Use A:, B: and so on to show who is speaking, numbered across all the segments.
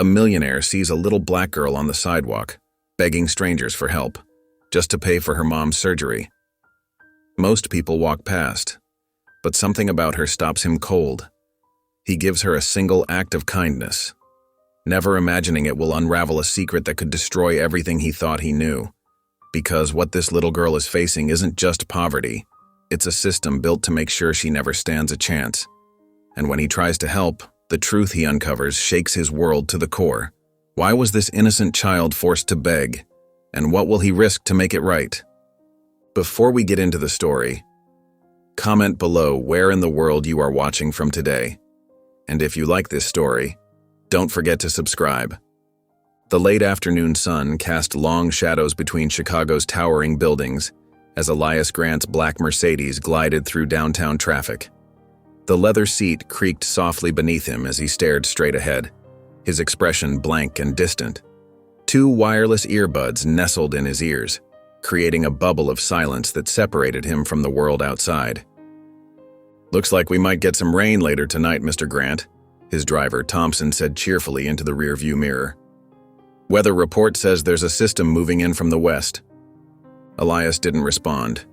A: A millionaire sees a little black girl on the sidewalk, begging strangers for help, just to pay for her mom's surgery. Most people walk past, but something about her stops him cold. He gives her a single act of kindness, never imagining it will unravel a secret that could destroy everything he thought he knew. Because what this little girl is facing isn't just poverty, it's a system built to make sure she never stands a chance. And when he tries to help, the truth he uncovers shakes his world to the core. Why was this innocent child forced to beg? And what will he risk to make it right? Before we get into the story, comment below where in the world you are watching from today. And if you like this story, don't forget to subscribe. The late afternoon sun cast long shadows between Chicago's towering buildings as Elias Grant's black Mercedes glided through downtown traffic. The leather seat creaked softly beneath him as he stared straight ahead, his expression blank and distant. Two wireless earbuds nestled in his ears, creating a bubble of silence that separated him from the world outside. "Looks like we might get some rain later tonight, Mr. Grant," his driver, Thompson, said cheerfully into the rearview mirror. "Weather report says there's a system moving in from the west." Elias didn't respond.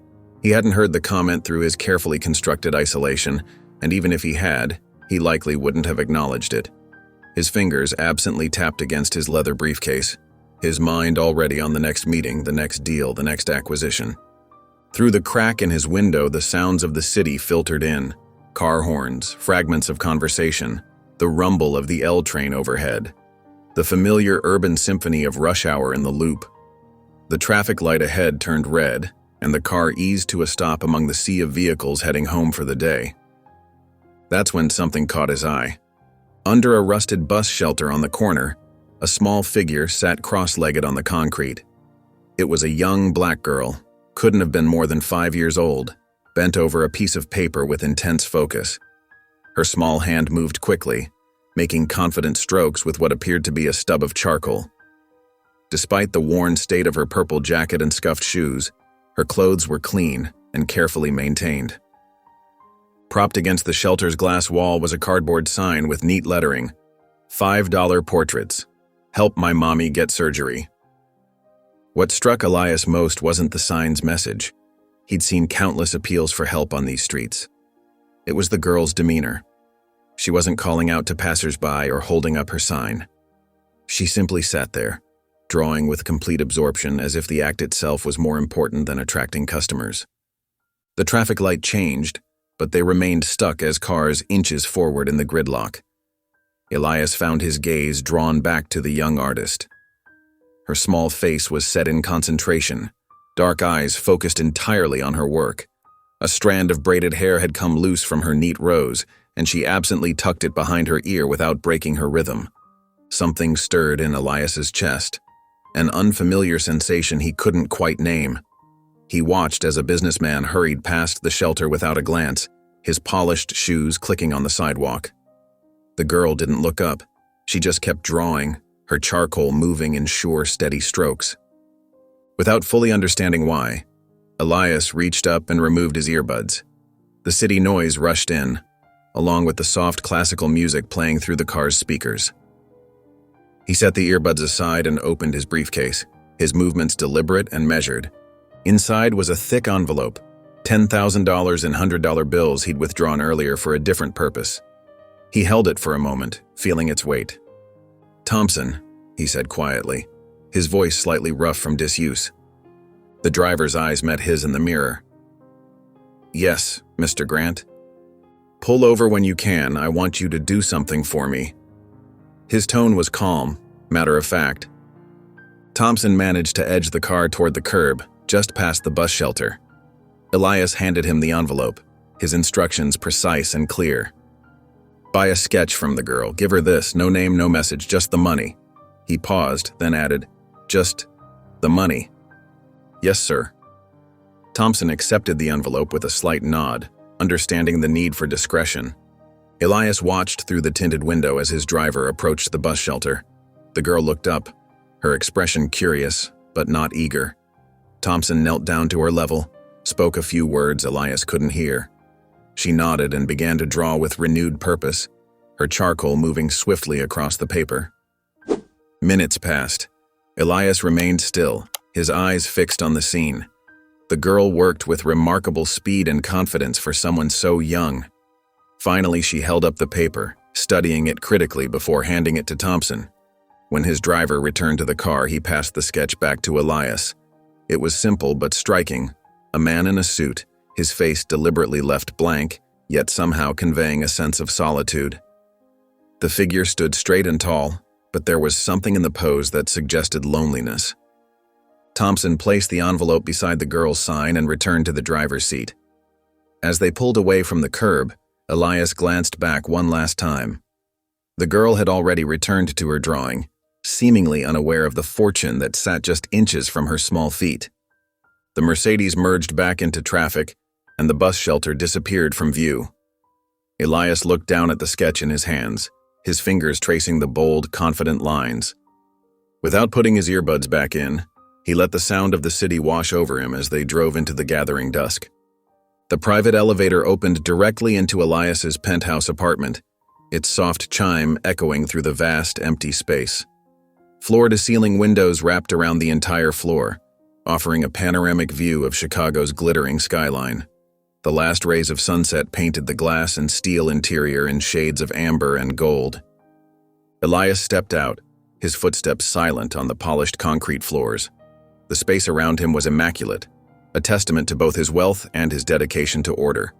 A: He hadn't heard the comment through his carefully constructed isolation, and even if he had, he likely wouldn't have acknowledged it. His fingers absently tapped against his leather briefcase, his mind already on the next meeting, the next deal, the next acquisition. Through the crack in his window, the sounds of the city filtered in. Car horns, fragments of conversation, the rumble of the L train overhead, the familiar urban symphony of rush hour in the loop. The traffic light ahead turned red, and the car eased to a stop among the sea of vehicles heading home for the day. That's when something caught his eye. Under a rusted bus shelter on the corner, a small figure sat cross-legged on the concrete. It was a young black girl, couldn't have been more than 5 years old, bent over a piece of paper with intense focus. Her small hand moved quickly, making confident strokes with what appeared to be a stub of charcoal. Despite the worn state of her purple jacket and scuffed shoes, her clothes were clean and carefully maintained. Propped against the shelter's glass wall was a cardboard sign with neat lettering, $5 portraits. Help my mommy get surgery. What struck Elias most wasn't the sign's message. He'd seen countless appeals for help on these streets. It was the girl's demeanor. She wasn't calling out to passersby or holding up her sign. She simply sat there, drawing with complete absorption as if the act itself was more important than attracting customers. The traffic light changed, but they remained stuck as cars inches forward in the gridlock. Elias found his gaze drawn back to the young artist. Her small face was set in concentration, dark eyes focused entirely on her work. A strand of braided hair had come loose from her neat rows, and she absently tucked it behind her ear without breaking her rhythm. Something stirred in Elias's chest, an unfamiliar sensation he couldn't quite name. He watched as a businessman hurried past the shelter without a glance, his polished shoes clicking on the sidewalk. The girl didn't look up. She just kept drawing, her charcoal moving in sure, steady strokes. Without fully understanding why, Elias reached up and removed his earbuds. The city noise rushed in, along with the soft classical music playing through the car's speakers. He set the earbuds aside and opened his briefcase, his movements deliberate and measured. Inside was a thick envelope, $10,000 in $100 bills he'd withdrawn earlier for a different purpose. He held it for a moment, feeling its weight. "Thompson," he said quietly, his voice slightly rough from disuse. The driver's eyes met his in the mirror. "Yes, Mr. Grant. Pull over when you can. I want you to do something for me." His tone was calm, matter of fact. Thompson managed to edge the car toward the curb, just past the bus shelter. Elias handed him the envelope, his instructions precise and clear. "Buy a sketch from the girl. Give her this. No name, no message, just the money." He paused, then added, "Just the money." "Yes, sir." Thompson accepted the envelope with a slight nod, understanding the need for discretion. Elias watched through the tinted window as his driver approached the bus shelter. The girl looked up, her expression curious, but not eager. Thompson knelt down to her level, spoke a few words Elias couldn't hear. She nodded and began to draw with renewed purpose, her charcoal moving swiftly across the paper. Minutes passed. Elias remained still, his eyes fixed on the scene. The girl worked with remarkable speed and confidence for someone so young. Finally, she held up the paper, studying it critically before handing it to Thompson. When his driver returned to the car, he passed the sketch back to Elias. It was simple but striking. A man in a suit, his face deliberately left blank, yet somehow conveying a sense of solitude. The figure stood straight and tall, but there was something in the pose that suggested loneliness. Thompson placed the envelope beside the girl's sign and returned to the driver's seat. As they pulled away from the curb, Elias glanced back one last time. The girl had already returned to her drawing, seemingly unaware of the fortune that sat just inches from her small feet. The Mercedes merged back into traffic, and the bus shelter disappeared from view. Elias looked down at the sketch in his hands, his fingers tracing the bold, confident lines. Without putting his earbuds back in, he let the sound of the city wash over him as they drove into the gathering dusk. The private elevator opened directly into Elias's penthouse apartment, its soft chime echoing through the vast, empty space. Floor-to-ceiling windows wrapped around the entire floor, offering a panoramic view of Chicago's glittering skyline. The last rays of sunset painted the glass and steel interior in shades of amber and gold. Elias stepped out, his footsteps silent on the polished concrete floors. The space around him was immaculate, a testament to both his wealth and his dedication to order.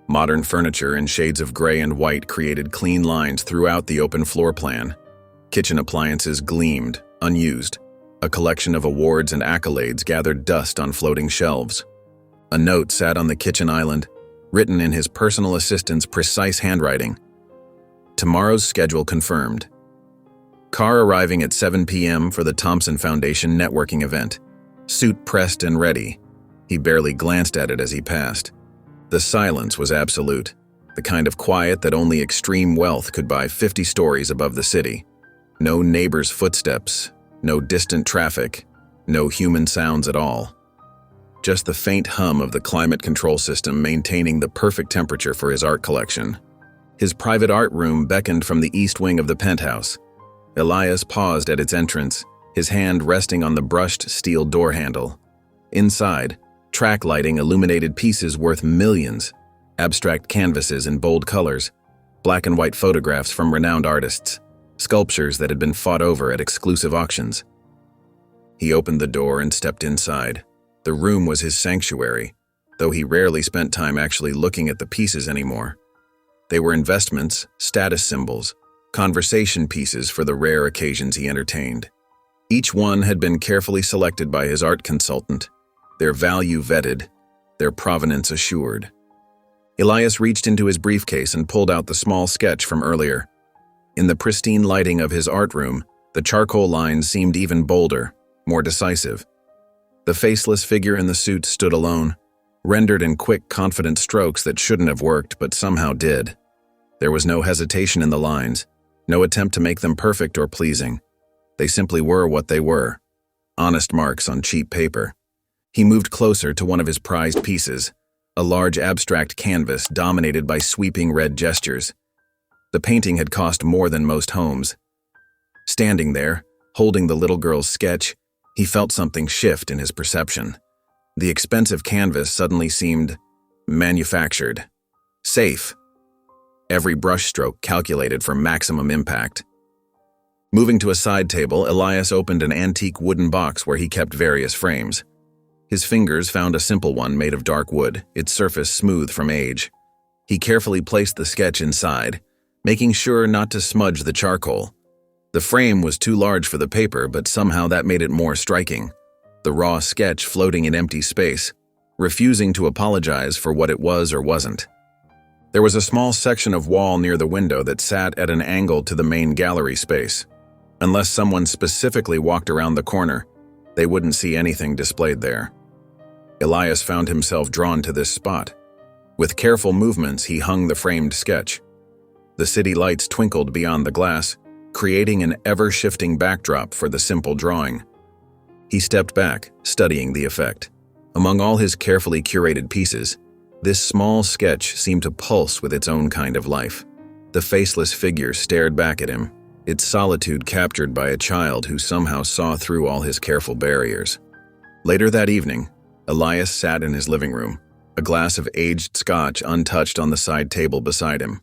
A: Modern furniture in shades of gray and white created clean lines throughout the open floor plan. Kitchen appliances gleamed, unused. A collection of awards and accolades gathered dust on floating shelves. A note sat on the kitchen island, written in his personal assistant's precise handwriting. Tomorrow's schedule confirmed. Car arriving at 7 p.m. for the Thompson Foundation networking event. Suit pressed and ready. He barely glanced at it as he passed. The silence was absolute, the kind of quiet that only extreme wealth could buy 50 stories above the city. No neighbors' footsteps, no distant traffic, no human sounds at all. Just the faint hum of the climate control system maintaining the perfect temperature for his art collection. His private art room beckoned from the east wing of the penthouse. Elias paused at its entrance, his hand resting on the brushed steel door handle. Inside, track lighting illuminated pieces worth millions, abstract canvases in bold colors, black and white photographs from renowned artists, sculptures that had been fought over at exclusive auctions. He opened the door and stepped inside. The room was his sanctuary, though he rarely spent time actually looking at the pieces anymore. They were investments, status symbols, conversation pieces for the rare occasions he entertained. Each one had been carefully selected by his art consultant, their value vetted, their provenance assured. Elias reached into his briefcase and pulled out the small sketch from earlier. In the pristine lighting of his art room, the charcoal lines seemed even bolder, more decisive. The faceless figure in the suit stood alone, rendered in quick, confident strokes that shouldn't have worked but somehow did. There was no hesitation in the lines, no attempt to make them perfect or pleasing. They simply were what they were, honest marks on cheap paper. He moved closer to one of his prized pieces, a large abstract canvas dominated by sweeping red gestures. The painting had cost more than most homes. Standing there, holding the little girl's sketch, he felt something shift in his perception. The expensive canvas suddenly seemed manufactured, safe. Every brushstroke calculated for maximum impact. Moving to a side table, Elias opened an antique wooden box where he kept various frames. His fingers found a simple one made of dark wood, its surface smooth from age. He carefully placed the sketch inside, making sure not to smudge the charcoal. The frame was too large for the paper, but somehow that made it more striking. The raw sketch floating in empty space, refusing to apologize for what it was or wasn't. There was a small section of wall near the window that sat at an angle to the main gallery space. Unless someone specifically walked around the corner, they wouldn't see anything displayed there. Elias found himself drawn to this spot. With careful movements, he hung the framed sketch. The city lights twinkled beyond the glass, creating an ever-shifting backdrop for the simple drawing. He stepped back, studying the effect. Among all his carefully curated pieces, this small sketch seemed to pulse with its own kind of life. The faceless figure stared back at him, its solitude captured by a child who somehow saw through all his careful barriers. Later that evening, Elias sat in his living room, a glass of aged scotch untouched on the side table beside him.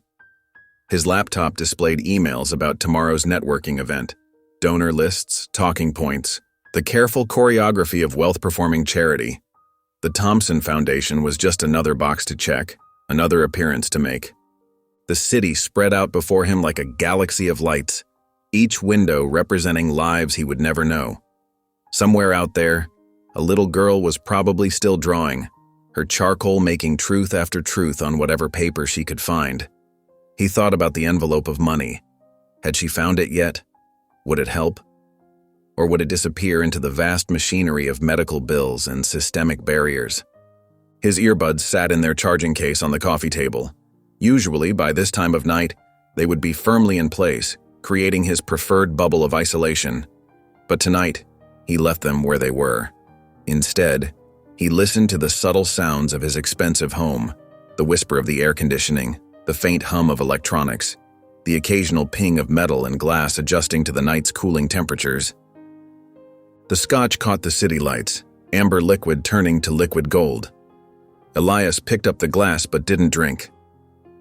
A: His laptop displayed emails about tomorrow's networking event, donor lists, talking points, the careful choreography of wealth-performing charity. The Thompson Foundation was just another box to check, another appearance to make. The city spread out before him like a galaxy of lights, each window representing lives he would never know. Somewhere out there, a little girl was probably still drawing, her charcoal making truth after truth on whatever paper she could find. He thought about the envelope of money. Had she found it yet? Would it help? Or would it disappear into the vast machinery of medical bills and systemic barriers? His earbuds sat in their charging case on the coffee table. Usually, by this time of night, they would be firmly in place, creating his preferred bubble of isolation. But tonight, he left them where they were. Instead, he listened to the subtle sounds of his expensive home, the whisper of the air conditioning, the faint hum of electronics, the occasional ping of metal and glass adjusting to the night's cooling temperatures. The scotch caught the city lights, amber liquid turning to liquid gold. Elias picked up the glass but didn't drink.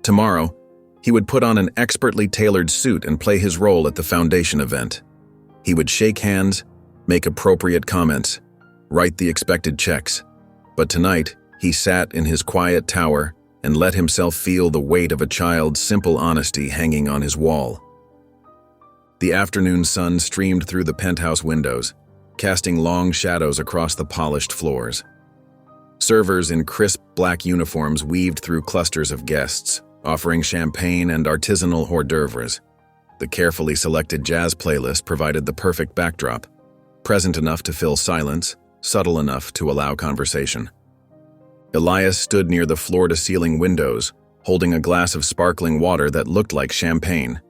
A: Tomorrow, he would put on an expertly tailored suit and play his role at the foundation event. He would shake hands, make appropriate comments, write the expected checks. But tonight, he sat in his quiet tower and let himself feel the weight of a child's simple honesty hanging on his wall. The afternoon sun streamed through the penthouse windows, casting long shadows across the polished floors. Servers in crisp black uniforms weaved through clusters of guests, offering champagne and artisanal hors d'oeuvres. The carefully selected jazz playlist provided the perfect backdrop, present enough to fill silence, subtle enough to allow conversation. Elias stood near the floor-to-ceiling windows, holding a glass of sparkling water that looked like champagne.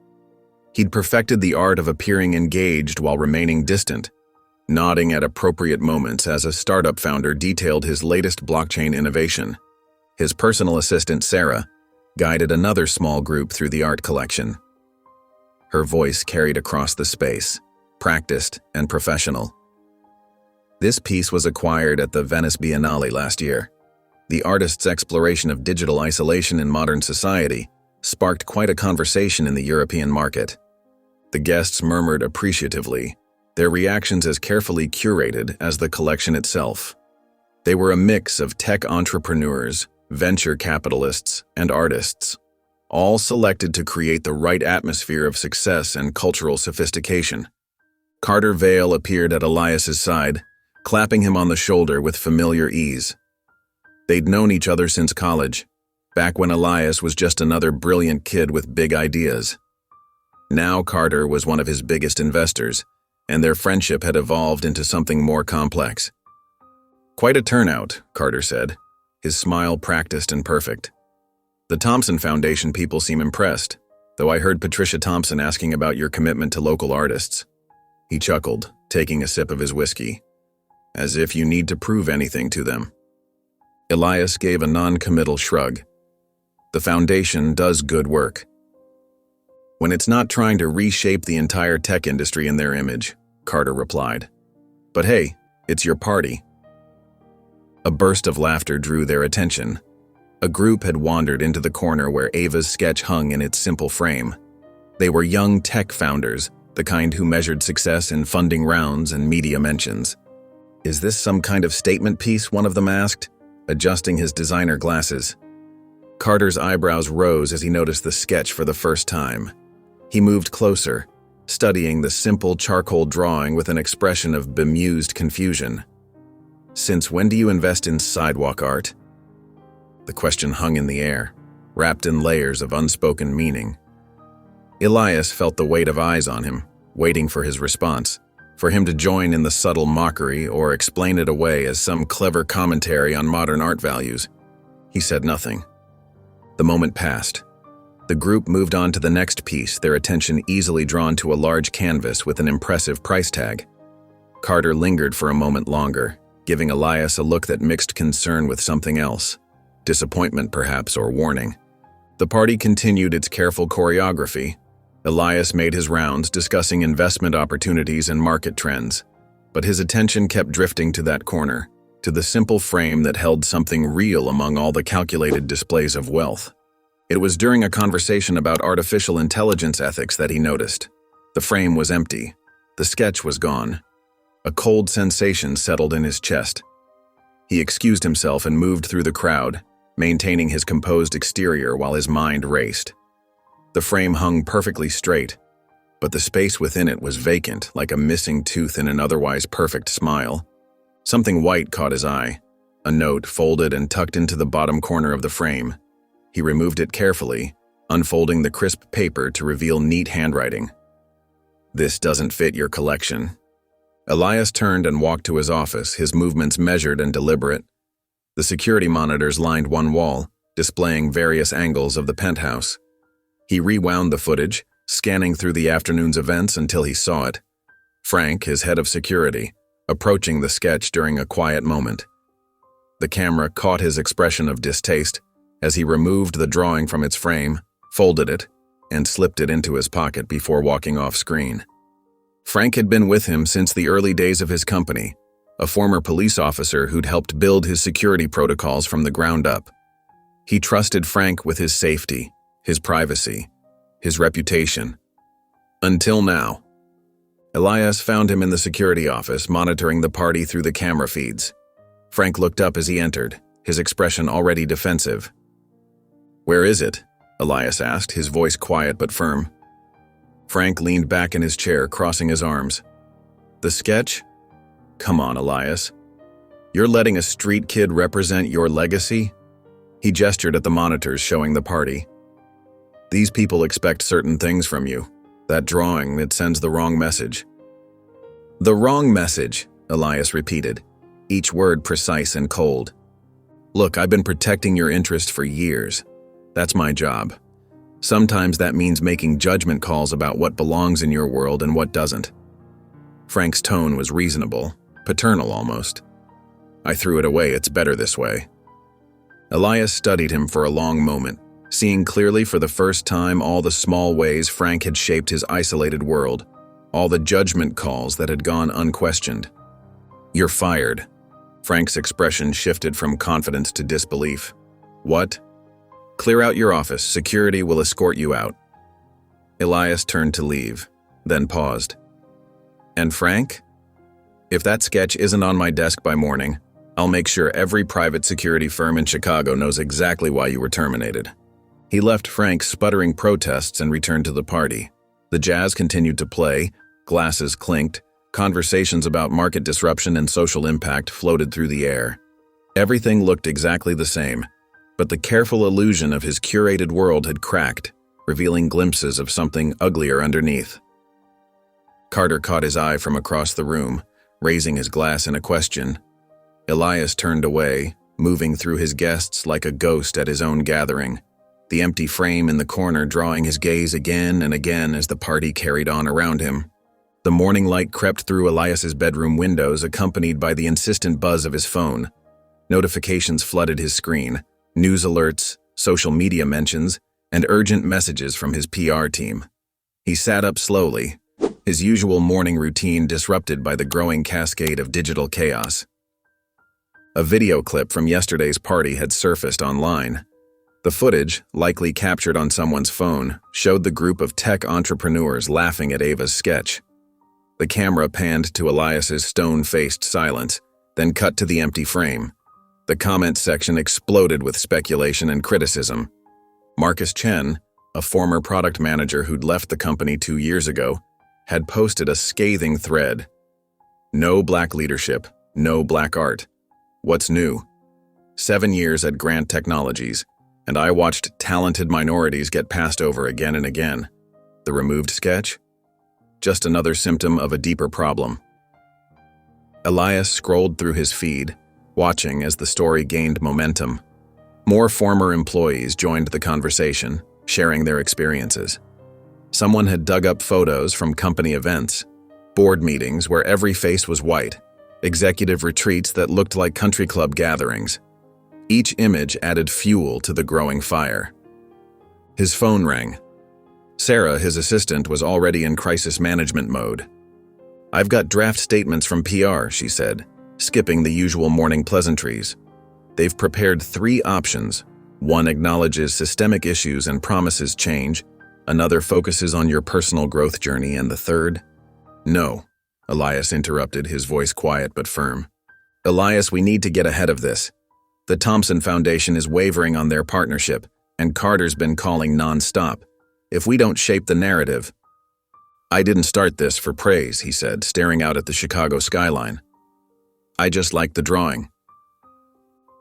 A: He'd perfected the art of appearing engaged while remaining distant, nodding at appropriate moments as a startup founder detailed his latest blockchain innovation. His personal assistant, Sarah, guided another small group through the art collection. Her voice carried across the space, practiced and professional. This piece was acquired at the Venice Biennale last year. The artist's exploration of digital isolation in modern society sparked quite a conversation in the European market. The guests murmured appreciatively, their reactions as carefully curated as the collection itself. They were a mix of tech entrepreneurs, venture capitalists, and artists, all selected to create the right atmosphere of success and cultural sophistication. Carter Vale appeared at Elias's side, clapping him on the shoulder with familiar ease. They'd known each other since college, back when Elias was just another brilliant kid with big ideas. Now Carter was one of his biggest investors, and their friendship had evolved into something more complex. "Quite a turnout," Carter said, his smile practiced and perfect. "The Thompson Foundation people seem impressed, though I heard Patricia Thompson asking about your commitment to local artists." He chuckled, taking a sip of his whiskey. "As if you need to prove anything to them." Elias gave a non-committal shrug. "The foundation does good work. When it's not trying to reshape the entire tech industry in their image," Carter replied. "But hey, it's your party." A burst of laughter drew their attention. A group had wandered into the corner where Ava's sketch hung in its simple frame. They were young tech founders, the kind who measured success in funding rounds and media mentions. "Is this some kind of statement piece?" one of them asked, adjusting his designer glasses. Carter's eyebrows rose as he noticed the sketch for the first time. He moved closer, studying the simple charcoal drawing with an expression of bemused confusion. "Since when do you invest in sidewalk art?" The question hung in the air, wrapped in layers of unspoken meaning. Elias felt the weight of eyes on him, waiting for his response, for him to join in the subtle mockery or explain it away as some clever commentary on modern art values. He said nothing. The moment passed. The group moved on to the next piece, their attention easily drawn to a large canvas with an impressive price tag. Carter lingered for a moment longer, giving Elias a look that mixed concern with something else, disappointment perhaps or warning. The party continued its careful choreography. Elias made his rounds discussing investment opportunities and market trends, but his attention kept drifting to that corner, to the simple frame that held something real among all the calculated displays of wealth. It was during a conversation about artificial intelligence ethics that he noticed. The frame was empty. The sketch was gone. A cold sensation settled in his chest. He excused himself and moved through the crowd, maintaining his composed exterior while his mind raced. The frame hung perfectly straight, but the space within it was vacant, like a missing tooth in an otherwise perfect smile. Something white caught his eye, a note folded and tucked into the bottom corner of the frame. He removed it carefully, unfolding the crisp paper to reveal neat handwriting. "This doesn't fit your collection." Elias turned and walked to his office, his movements measured and deliberate. The security monitors lined one wall, displaying various angles of the penthouse. He rewound the footage, scanning through the afternoon's events until he saw it. Frank, his head of security, approaching the sketch during a quiet moment. The camera caught his expression of distaste as he removed the drawing from its frame, folded it, and slipped it into his pocket before walking off screen. Frank had been with him since the early days of his company, a former police officer who'd helped build his security protocols from the ground up. He trusted Frank with his safety, his privacy, his reputation. Until now. Elias found him in the security office, monitoring the party through the camera feeds. Frank looked up as he entered, his expression already defensive. "Where is it?" Elias asked, his voice quiet but firm. Frank leaned back in his chair, crossing his arms. "The sketch? Come on, Elias. You're letting a street kid represent your legacy?" He gestured at the monitors showing the party. "These people expect certain things from you. That drawing, it sends the wrong message." "The wrong message," Elias repeated, each word precise and cold. "Look, I've been protecting your interest for years. That's my job. Sometimes that means making judgment calls about what belongs in your world and what doesn't." Frank's tone was reasonable, paternal almost. "I threw it away, it's better this way." Elias studied him for a long moment, seeing clearly for the first time all the small ways Frank had shaped his isolated world, all the judgment calls that had gone unquestioned. "You're fired." Frank's expression shifted from confidence to disbelief. "What?" "Clear out your office. Security will escort you out." Elias turned to leave, then paused. "And Frank? If that sketch isn't on my desk by morning, I'll make sure every private security firm in Chicago knows exactly why you were terminated." He left Frank sputtering protests and returned to the party. The jazz continued to play, glasses clinked, conversations about market disruption and social impact floated through the air. Everything looked exactly the same, but the careful illusion of his curated world had cracked, revealing glimpses of something uglier underneath. Carter caught his eye from across the room, raising his glass in a question. Elias turned away, moving through his guests like a ghost at his own gathering, the empty frame in the corner drawing his gaze again and again as the party carried on around him. The morning light crept through Elias's bedroom windows, accompanied by the insistent buzz of his phone. Notifications flooded his screen, news alerts, social media mentions, and urgent messages from his PR team. He sat up slowly, his usual morning routine disrupted by the growing cascade of digital chaos. A video clip from yesterday's party had surfaced online. The footage, likely captured on someone's phone, showed the group of tech entrepreneurs laughing at Ava's sketch. The camera panned to Elias's stone-faced silence, then cut to the empty frame. The comments section exploded with speculation and criticism. Marcus Chen, a former product manager who'd left the company 2 years ago, had posted a scathing thread. "No black leadership, no black art. What's new? 7 years at Grant Technologies, and I watched talented minorities get passed over again and again. The removed sketch? Just another symptom of a deeper problem." Elias scrolled through his feed, watching as the story gained momentum. More former employees joined the conversation, sharing their experiences. Someone had dug up photos from company events, board meetings where every face was white, executive retreats that looked like country club gatherings. Each image added fuel to the growing fire. His phone rang. Sarah, his assistant, was already in crisis management mode. "I've got draft statements from PR," she said, skipping the usual morning pleasantries. "They've prepared 3 options. One acknowledges systemic issues and promises change. Another focuses on your personal growth journey, and the third—" "No," Elias interrupted, his voice quiet but firm. "Elias, we need to get ahead of this. The Thompson Foundation is wavering on their partnership, and Carter's been calling non-stop. If we don't shape the narrative—" "I didn't start this for praise," he said, staring out at the Chicago skyline. "I just like the drawing."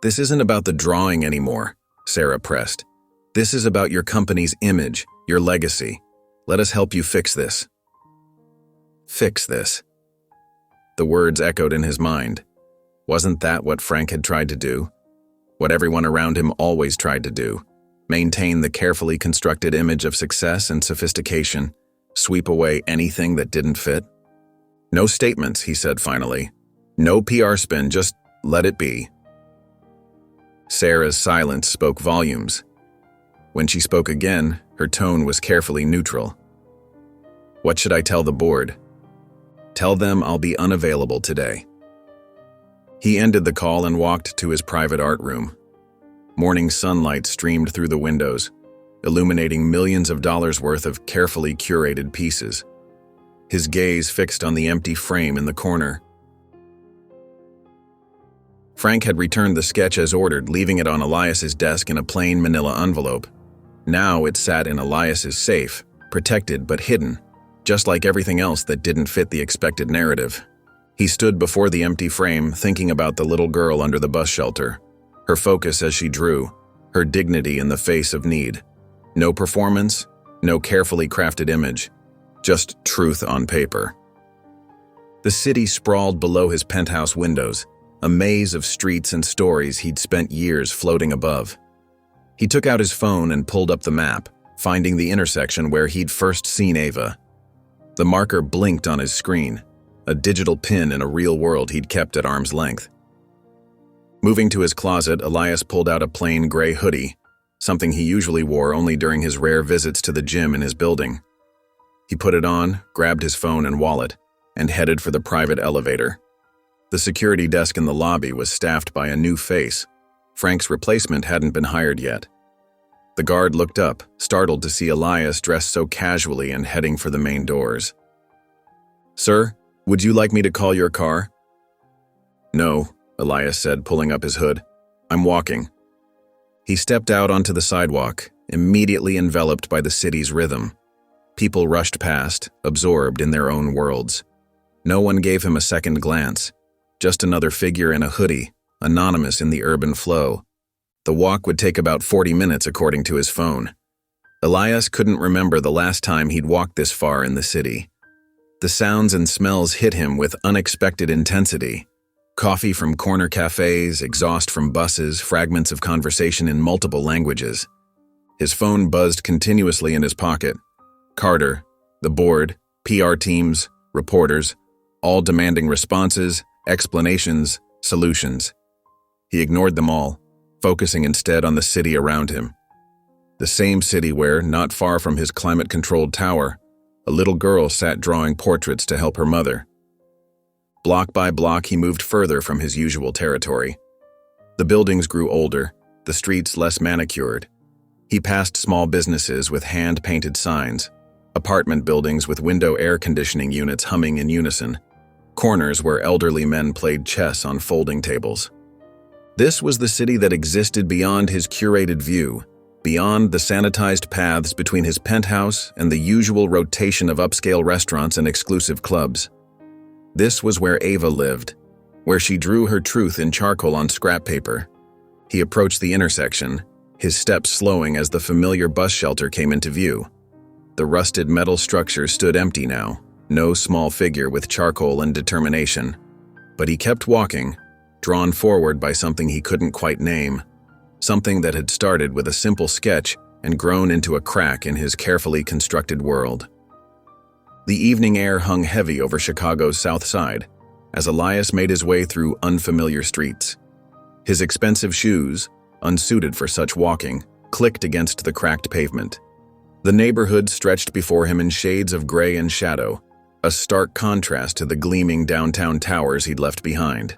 A: "This isn't about the drawing anymore," Sarah pressed. "This is about your company's image, your legacy. Let us help you fix this." Fix this. The words echoed in his mind. Wasn't that what Frank had tried to do? What everyone around him always tried to do? Maintain the carefully constructed image of success and sophistication, sweep away anything that didn't fit? "No statements," he said finally. "No PR spin, just let it be." Sarah's silence spoke volumes. When she spoke again, her tone was carefully neutral. "What should I tell the board?" "Tell them I'll be unavailable today." He ended the call and walked to his private art room. Morning sunlight streamed through the windows, illuminating millions of dollars worth of carefully curated pieces. His gaze fixed on the empty frame in the corner. Frank had returned the sketch as ordered, leaving it on Elias's desk in a plain manila envelope. Now it sat in Elias's safe, protected but hidden, just like everything else that didn't fit the expected narrative. He stood before the empty frame, thinking about the little girl under the bus shelter. Her focus as she drew, her dignity in the face of need. No performance, no carefully crafted image, just truth on paper. The city sprawled below his penthouse windows, a maze of streets and stories he'd spent years floating above. He took out his phone and pulled up the map, finding the intersection where he'd first seen Ava. The marker blinked on his screen, a digital pin in a real world he'd kept at arm's length. Moving to his closet, Elias pulled out a plain gray hoodie, something he usually wore only during his rare visits to the gym in his building. He put it on, grabbed his phone and wallet, and headed for the private elevator. The security desk in the lobby was staffed by a new face. Frank's replacement hadn't been hired yet. The guard looked up, startled to see Elias dressed so casually and heading for the main doors. "Sir, would you like me to call your car?" "No," Elias said, pulling up his hood. "I'm walking." He stepped out onto the sidewalk, immediately enveloped by the city's rhythm. People rushed past, absorbed in their own worlds. No one gave him a second glance. Just another figure in a hoodie, anonymous in the urban flow. The walk would take about 40 minutes according to his phone. Elias couldn't remember the last time he'd walked this far in the city. The sounds and smells hit him with unexpected intensity. Coffee from corner cafes, exhaust from buses, fragments of conversation in multiple languages. His phone buzzed continuously in his pocket. Carter, the board, PR teams, reporters, all demanding responses, explanations, solutions. He ignored them all, focusing instead on the city around him. The same city where, not far from his climate-controlled tower, a little girl sat drawing portraits to help her mother. Block by block, he moved further from his usual territory. The buildings grew older, the streets less manicured. He passed small businesses with hand-painted signs, apartment buildings with window air conditioning units humming in unison, corners where elderly men played chess on folding tables. This was the city that existed beyond his curated view, beyond the sanitized paths between his penthouse and the usual rotation of upscale restaurants and exclusive clubs. This was where Ava lived, where she drew her truth in charcoal on scrap paper. He approached the intersection, his steps slowing as the familiar bus shelter came into view. The rusted metal structure stood empty now, no small figure with charcoal and determination. But he kept walking, drawn forward by something he couldn't quite name, something that had started with a simple sketch and grown into a crack in his carefully constructed world. The evening air hung heavy over Chicago's South Side as Elias made his way through unfamiliar streets. His expensive shoes, unsuited for such walking, clicked against the cracked pavement. The neighborhood stretched before him in shades of gray and shadow, a stark contrast to the gleaming downtown towers he'd left behind.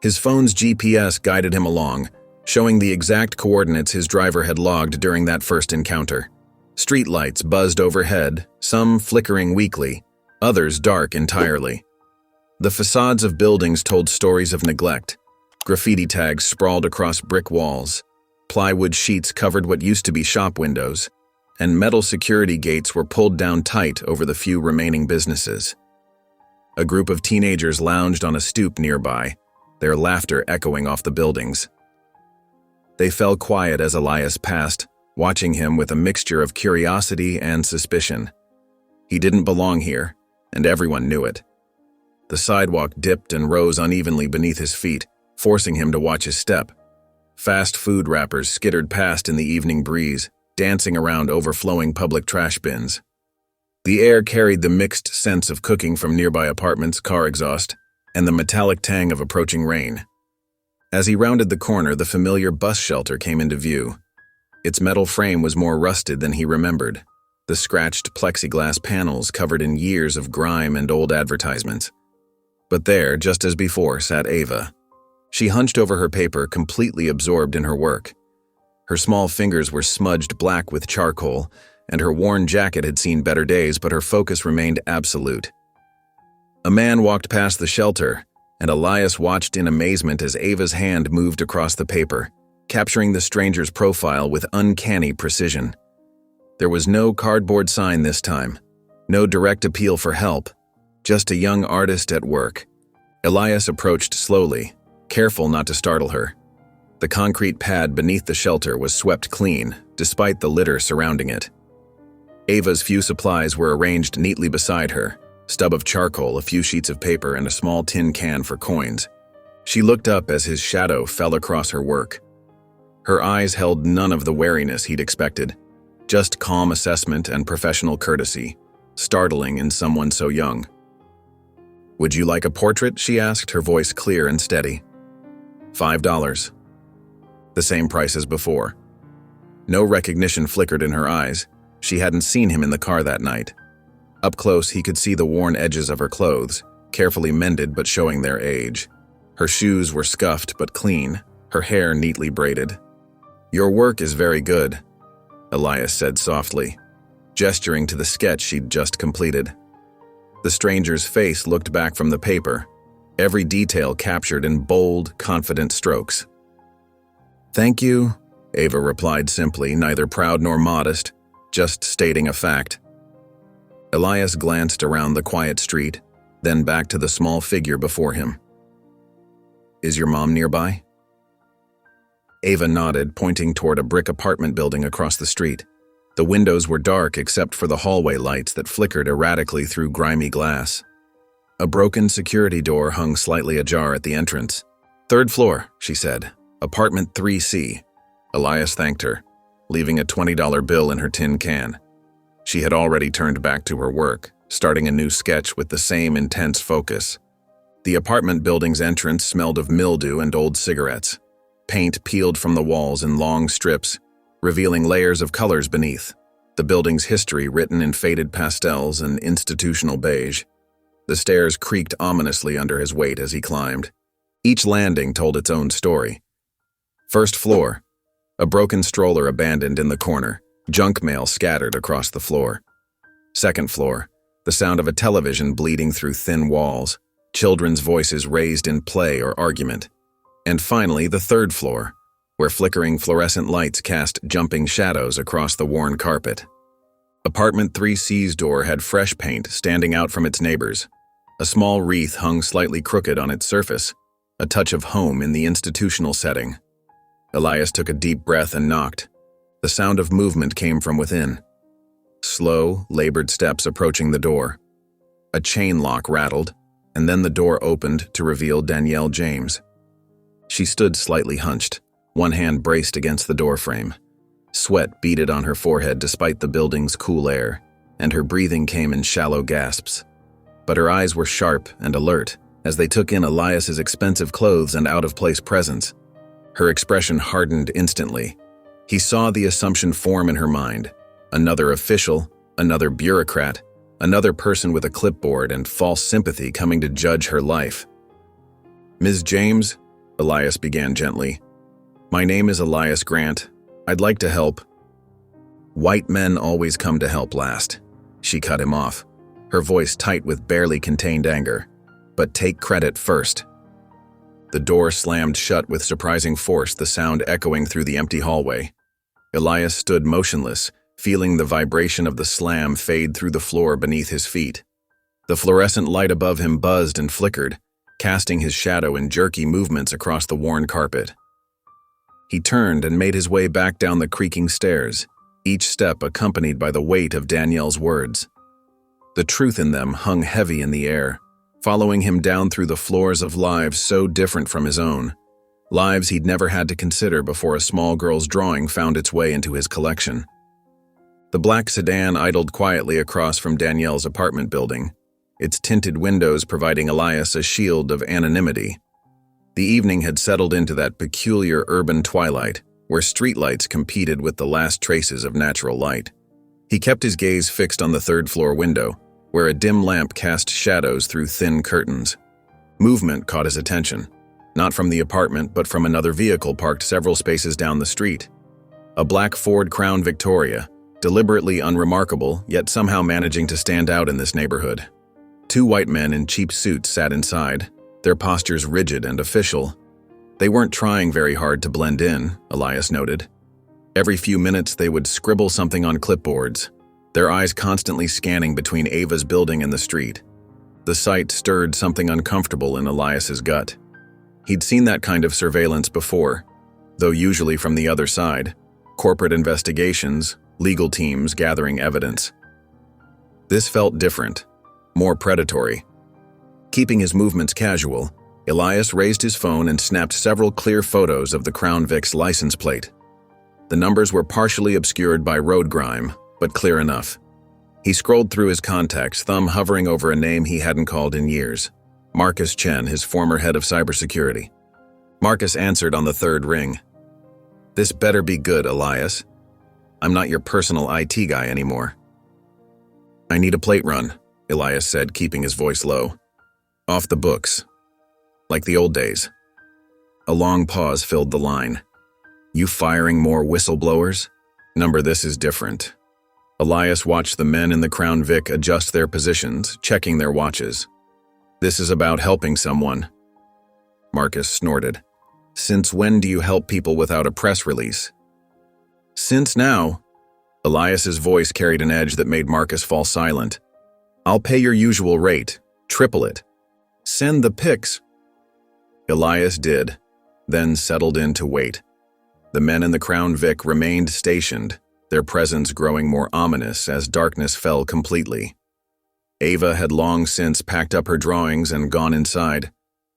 A: His phone's GPS guided him along, showing the exact coordinates his driver had logged during that first encounter. Streetlights buzzed overhead, some flickering weakly, others dark entirely. The facades of buildings told stories of neglect. Graffiti tags sprawled across brick walls. Plywood sheets covered what used to be shop windows, and metal security gates were pulled down tight over the few remaining businesses. A group of teenagers lounged on a stoop nearby, their laughter echoing off the buildings. They fell quiet as Elias passed, watching him with a mixture of curiosity and suspicion. He didn't belong here, and everyone knew it. The sidewalk dipped and rose unevenly beneath his feet, forcing him to watch his step. Fast food wrappers skittered past in the evening breeze, dancing around overflowing public trash bins. The air carried the mixed sense of cooking from nearby apartments, car exhaust, and the metallic tang of approaching rain. As he rounded the corner, the familiar bus shelter came into view. Its metal frame was more rusted than he remembered, the scratched plexiglass panels covered in years of grime and old advertisements. But there, just as before, sat Ava. She hunched over her paper, completely absorbed in her work. Her small fingers were smudged black with charcoal, and her worn jacket had seen better days, but her focus remained absolute. A man walked past the shelter, and Elias watched in amazement as Ava's hand moved across the paper, capturing the stranger's profile with uncanny precision. There was no cardboard sign this time, no direct appeal for help, just a young artist at work. Elias approached slowly, careful not to startle her. The concrete pad beneath the shelter was swept clean, despite the litter surrounding it. Ava's few supplies were arranged neatly beside her, stub of charcoal, a few sheets of paper, and a small tin can for coins. She looked up as his shadow fell across her work. Her eyes held none of the wariness he'd expected, just calm assessment and professional courtesy, startling in someone so young. "Would you like a portrait?" she asked, her voice clear and steady. $5. The same price as before. No recognition flickered in her eyes. She hadn't seen him in the car that night. Up close, he could see the worn edges of her clothes, carefully mended but showing their age. Her shoes were scuffed but clean, her hair neatly braided. "Your work is very good," Elias said softly, gesturing to the sketch she'd just completed. The stranger's face looked back from the paper, every detail captured in bold, confident strokes. "Thank you," Ava replied simply, neither proud nor modest, just stating a fact. Elias glanced around the quiet street, then back to the small figure before him. "Is your mom nearby?" Ava nodded, pointing toward a brick apartment building across the street. The windows were dark except for the hallway lights that flickered erratically through grimy glass. A broken security door hung slightly ajar at the entrance. "Third floor," she said. "Apartment 3C. Elias thanked her, leaving a $20 bill in her tin can. She had already turned back to her work, starting a new sketch with the same intense focus. The apartment building's entrance smelled of mildew and old cigarettes. Paint peeled from the walls in long strips, revealing layers of colors beneath, the building's history written in faded pastels and institutional beige. The stairs creaked ominously under his weight as he climbed. Each landing told its own story. First floor, a broken stroller abandoned in the corner, junk mail scattered across the floor. Second floor, the sound of a television bleeding through thin walls, children's voices raised in play or argument. And finally, the third floor, where flickering fluorescent lights cast jumping shadows across the worn carpet. Apartment 3C's door had fresh paint standing out from its neighbors. A small wreath hung slightly crooked on its surface, a touch of home in the institutional setting. Elias took a deep breath and knocked. The sound of movement came from within. Slow, labored steps approaching the door. A chain lock rattled, and then the door opened to reveal Danielle James. She stood slightly hunched, one hand braced against the doorframe. Sweat beaded on her forehead despite the building's cool air, and her breathing came in shallow gasps. But her eyes were sharp and alert as they took in Elias's expensive clothes and out-of-place presence. Her expression hardened instantly. He saw the assumption form in her mind. Another official, another bureaucrat, another person with a clipboard and false sympathy coming to judge her life. "Ms. James," Elias began gently, "my name is Elias Grant. I'd like to help." "White men always come to help last," she cut him off, her voice tight with barely contained anger. "But take credit first." The door slammed shut with surprising force, the sound echoing through the empty hallway. Elias stood motionless, feeling the vibration of the slam fade through the floor beneath his feet. The fluorescent light above him buzzed and flickered, casting his shadow in jerky movements across the worn carpet. He turned and made his way back down the creaking stairs, each step accompanied by the weight of Danielle's words. The truth in them hung heavy in the air, following him down through the floors of lives so different from his own, lives he'd never had to consider before a small girl's drawing found its way into his collection. The black sedan idled quietly across from Danielle's apartment building, its tinted windows providing Elias a shield of anonymity. The evening had settled into that peculiar urban twilight, where streetlights competed with the last traces of natural light. He kept his gaze fixed on the third-floor window, where a dim lamp cast shadows through thin curtains. Movement caught his attention, not from the apartment but from another vehicle parked several spaces down the street. A black Ford Crown Victoria, deliberately unremarkable, yet somehow managing to stand out in this neighborhood. Two white men in cheap suits sat inside, their postures rigid and official. They weren't trying very hard to blend in, Elias noted. Every few minutes they would scribble something on clipboards, their eyes constantly scanning between Ava's building and the street. The sight stirred something uncomfortable in Elias's gut. He'd seen that kind of surveillance before, though usually from the other side, corporate investigations, legal teams gathering evidence. This felt different, more predatory. Keeping his movements casual, Elias raised his phone and snapped several clear photos of the Crown Vic's license plate. The numbers were partially obscured by road grime, but clear enough. He scrolled through his contacts, thumb hovering over a name he hadn't called in years. Marcus Chen, his former head of cybersecurity. Marcus answered on the third ring. "This better be good, Elias. I'm not your personal IT guy anymore." "I need a plate run," Elias said, keeping his voice low. "Off the books. Like the old days." A long pause filled the line. "You firing more whistleblowers?" "Number, this is different." Elias watched the men in the Crown Vic adjust their positions, checking their watches. "This is about helping someone." Marcus snorted. "Since when do you help people without a press release?" "Since now." Elias's voice carried an edge that made Marcus fall silent. "I'll pay your usual rate, triple it. Send the pics." Elias did, then settled in to wait. The men in the Crown Vic remained stationed, their presence growing more ominous as darkness fell completely. Ava had long since packed up her drawings and gone inside.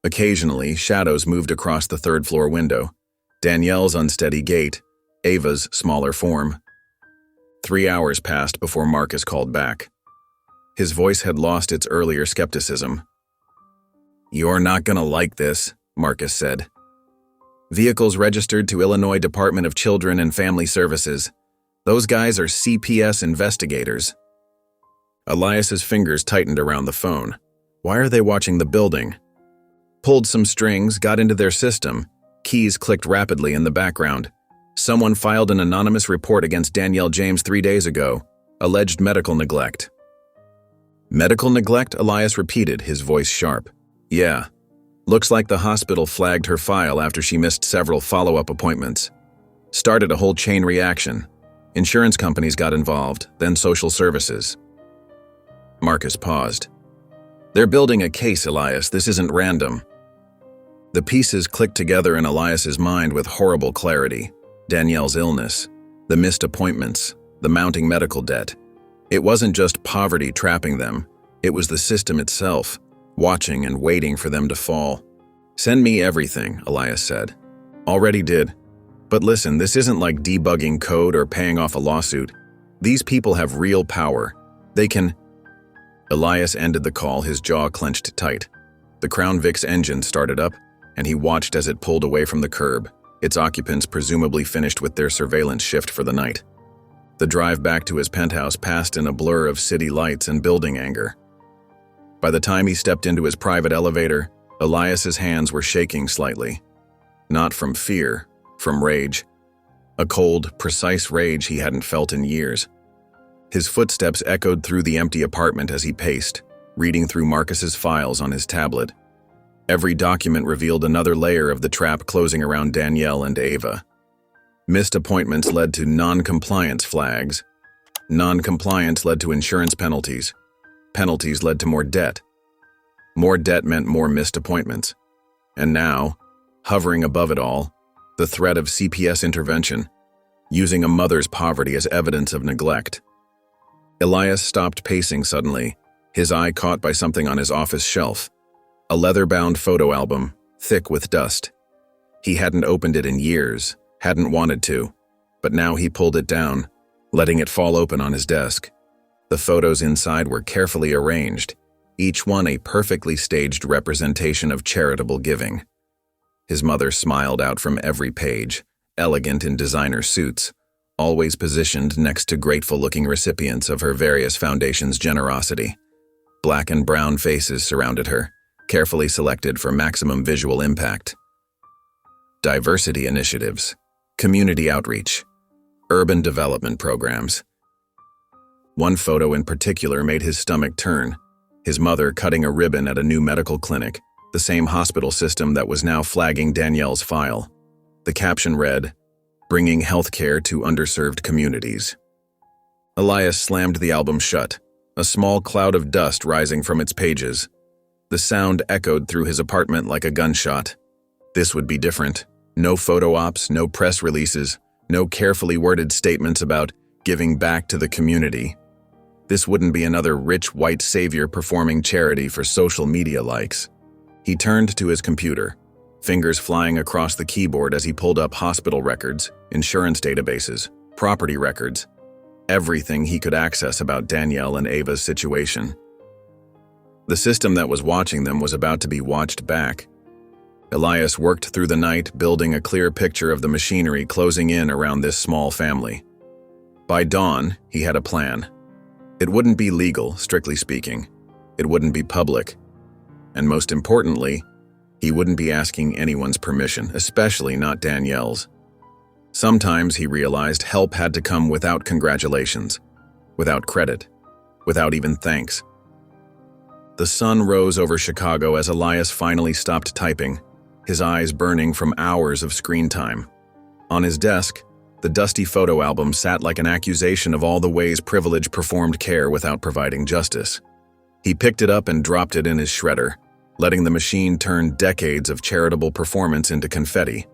A: Occasionally, shadows moved across the third-floor window. Danielle's unsteady gait, Ava's smaller form. 3 hours passed before Marcus called back. His voice had lost its earlier skepticism. "You're not gonna like this," Marcus said. "Vehicles registered to Illinois Department of Children and Family Services. Those guys are CPS investigators." Elias's fingers tightened around the phone. Why are they watching the building? Pulled some strings, got into their system. Keys clicked rapidly in the background. Someone filed an anonymous report against Danielle James 3 days ago. Alleged medical neglect. "Medical neglect?" Elias repeated, his voice sharp. "Yeah. Looks like the hospital flagged her file after she missed several follow-up appointments. Started a whole chain reaction. Insurance companies got involved, then social services." Marcus paused. "They're building a case, Elias. This isn't random." The pieces clicked together in Elias's mind with horrible clarity. Danielle's illness, the missed appointments, the mounting medical debt. It wasn't just poverty trapping them. It was the system itself, watching and waiting for them to fall. "Send me everything," Elias said. "Already did. But listen, this isn't like debugging code or paying off a lawsuit. These people have real power. They can—" Elias ended the call, his jaw clenched tight. The Crown Vic's engine started up, and he watched as it pulled away from the curb, its occupants presumably finished with their surveillance shift for the night. The drive back to his penthouse passed in a blur of city lights and building anger. By the time he stepped into his private elevator, Elias's hands were shaking slightly. Not from fear, from rage. A cold, precise rage he hadn't felt in years. His footsteps echoed through the empty apartment as he paced, reading through Marcus's files on his tablet. Every document revealed another layer of the trap closing around Danielle and Ava. Missed appointments led to non-compliance flags. Non-compliance led to insurance penalties. Penalties led to more debt. More debt meant more missed appointments. And now, hovering above it all, the threat of CPS intervention, using a mother's poverty as evidence of neglect. Elias stopped pacing suddenly, his eye caught by something on his office shelf. A leather-bound photo album, thick with dust. He hadn't opened it in years, hadn't wanted to, but now he pulled it down, letting it fall open on his desk. The photos inside were carefully arranged, each one a perfectly staged representation of charitable giving. His mother smiled out from every page, elegant in designer suits, always positioned next to grateful-looking recipients of her various foundations' generosity. Black and brown faces surrounded her, carefully selected for maximum visual impact. Diversity initiatives, community outreach, urban development programs. One photo in particular made his stomach turn, his mother cutting a ribbon at a new medical clinic, the same hospital system that was now flagging Danielle's file. The caption read, "Bringing healthcare to underserved communities." Elias slammed the album shut, a small cloud of dust rising from its pages. The sound echoed through his apartment like a gunshot. This would be different. No photo ops, no press releases, no carefully worded statements about giving back to the community. This wouldn't be another rich white savior performing charity for social media likes. He turned to his computer, fingers flying across the keyboard as he pulled up hospital records, insurance databases, property records, everything he could access about Danielle and Ava's situation. The system that was watching them was about to be watched back. Elias worked through the night, building a clear picture of the machinery closing in around this small family. By dawn, he had a plan. It wouldn't be legal, strictly speaking. It wouldn't be public. And most importantly, he wouldn't be asking anyone's permission, especially not Danielle's. Sometimes, he realized, help had to come without congratulations, without credit, without even thanks. The sun rose over Chicago as Elias finally stopped typing, his eyes burning from hours of screen time. On his desk, the dusty photo album sat like an accusation of all the ways privilege performed care without providing justice. He picked it up and dropped it in his shredder, letting the machine turn decades of charitable performance into confetti.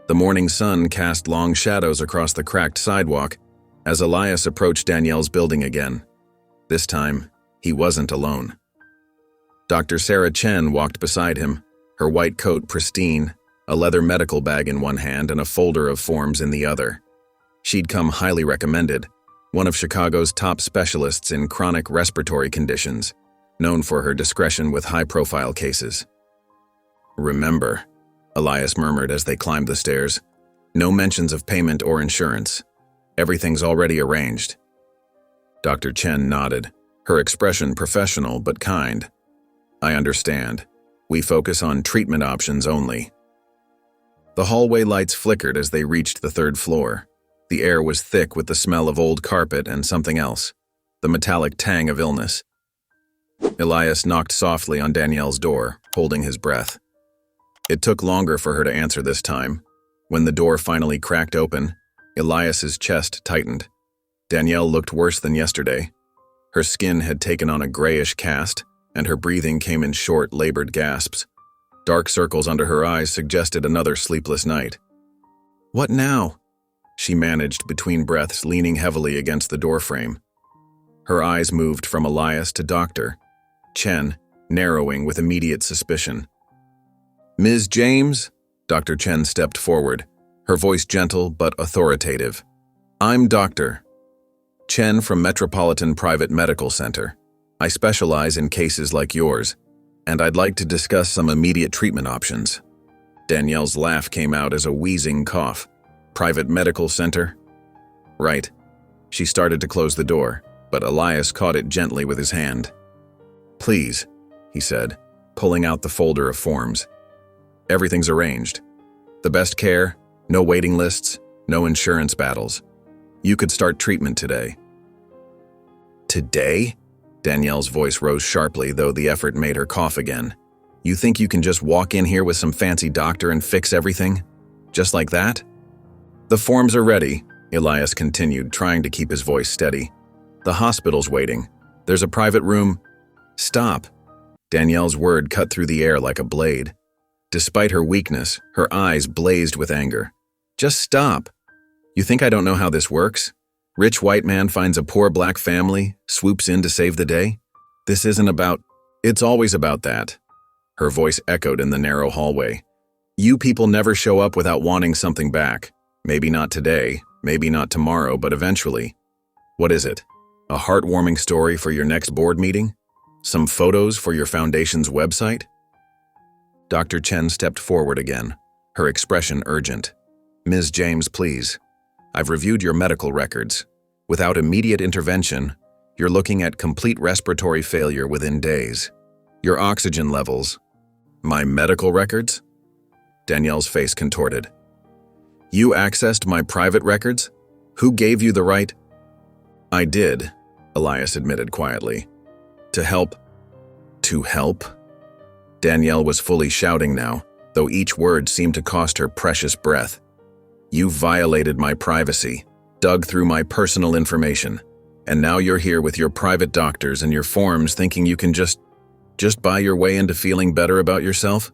A: The morning sun cast long shadows across the cracked sidewalk as Elias approached Danielle's building again. This time, he wasn't alone. Dr. Sarah Chen walked beside him, her white coat pristine, a leather medical bag in one hand and a folder of forms in the other. She'd come highly recommended, one of Chicago's top specialists in chronic respiratory conditions, known for her discretion with high-profile cases. "Remember," Elias murmured as they climbed the stairs, "no mentions of payment or insurance. Everything's already arranged." Dr. Chen nodded, her expression professional but kind. "I understand. We focus on treatment options only." The hallway lights flickered as they reached the third floor. The air was thick with the smell of old carpet and something else, the metallic tang of illness. Elias knocked softly on Danielle's door, holding his breath. It took longer for her to answer this time. When the door finally cracked open, Elias's chest tightened. Danielle looked worse than yesterday. Her skin had taken on a grayish cast, and her breathing came in short, labored gasps. Dark circles under her eyes suggested another sleepless night. "What now?" she managed between breaths, leaning heavily against the doorframe. Her eyes moved from Elias to Dr. Chen, narrowing with immediate suspicion. "Ms. James?" Dr. Chen stepped forward, her voice gentle but authoritative. "I'm Dr. Chen from Metropolitan Private Medical Center. I specialize in cases like yours, and I'd like to discuss some immediate treatment options." Danielle's laugh came out as a wheezing cough. "Private medical center?" "Right. She started to close the door, but Elias caught it gently with his hand. "Please," he said, pulling out the folder of forms. "Everything's arranged. The best care, no waiting lists, no insurance battles. You could start treatment today." "Today?" Danielle's voice rose sharply, though the effort made her cough again. "You think you can just walk in here with some fancy doctor and fix everything? Just like that?" "The forms are ready," Elias continued, trying to keep his voice steady. "The hospital's waiting. There's a private room—" "Stop!" Danielle's word cut through the air like a blade. Despite her weakness, her eyes blazed with anger. "Just stop! You think I don't know how this works? Rich white man finds a poor black family, swoops in to save the day? This isn't about— It's always about that." Her voice echoed in the narrow hallway. "You people never show up without wanting something back. Maybe not today, maybe not tomorrow, but eventually. What is it? A heartwarming story for your next board meeting? Some photos for your foundation's website?" Dr. Chen stepped forward again, her expression urgent. "Ms. James, please. I've reviewed your medical records. Without immediate intervention, you're looking at complete respiratory failure within days. Your oxygen levels—" "My medical records?" Danielle's face contorted. "You accessed my private records? Who gave you the right—" "I did," Elias admitted quietly. "To help—" "To help?" Danielle was fully shouting now, though each word seemed to cost her precious breath. "You violated my privacy, dug through my personal information, and now you're here with your private doctors and your forms thinking you can just buy your way into feeling better about yourself?"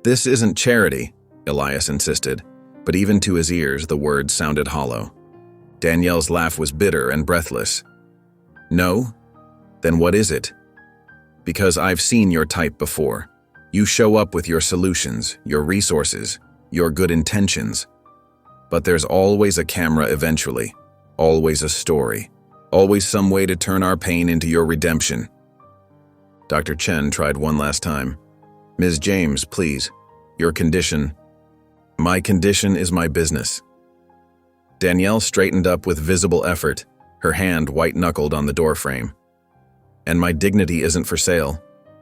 A: "This isn't charity," Elias insisted, but even to his ears the words sounded hollow. Danielle's laugh was bitter and breathless. "No? Then what is it?" "Because I've seen your type before. You show up with your solutions, your resources, your good intentions. But there's always a camera eventually, always a story, always some way to turn our pain into your redemption." Dr. Chen tried one last time. "Ms. James, please. Your condition—" "My condition is my business." Danielle straightened up with visible effort, her hand white-knuckled on the doorframe. "And my dignity isn't for sale.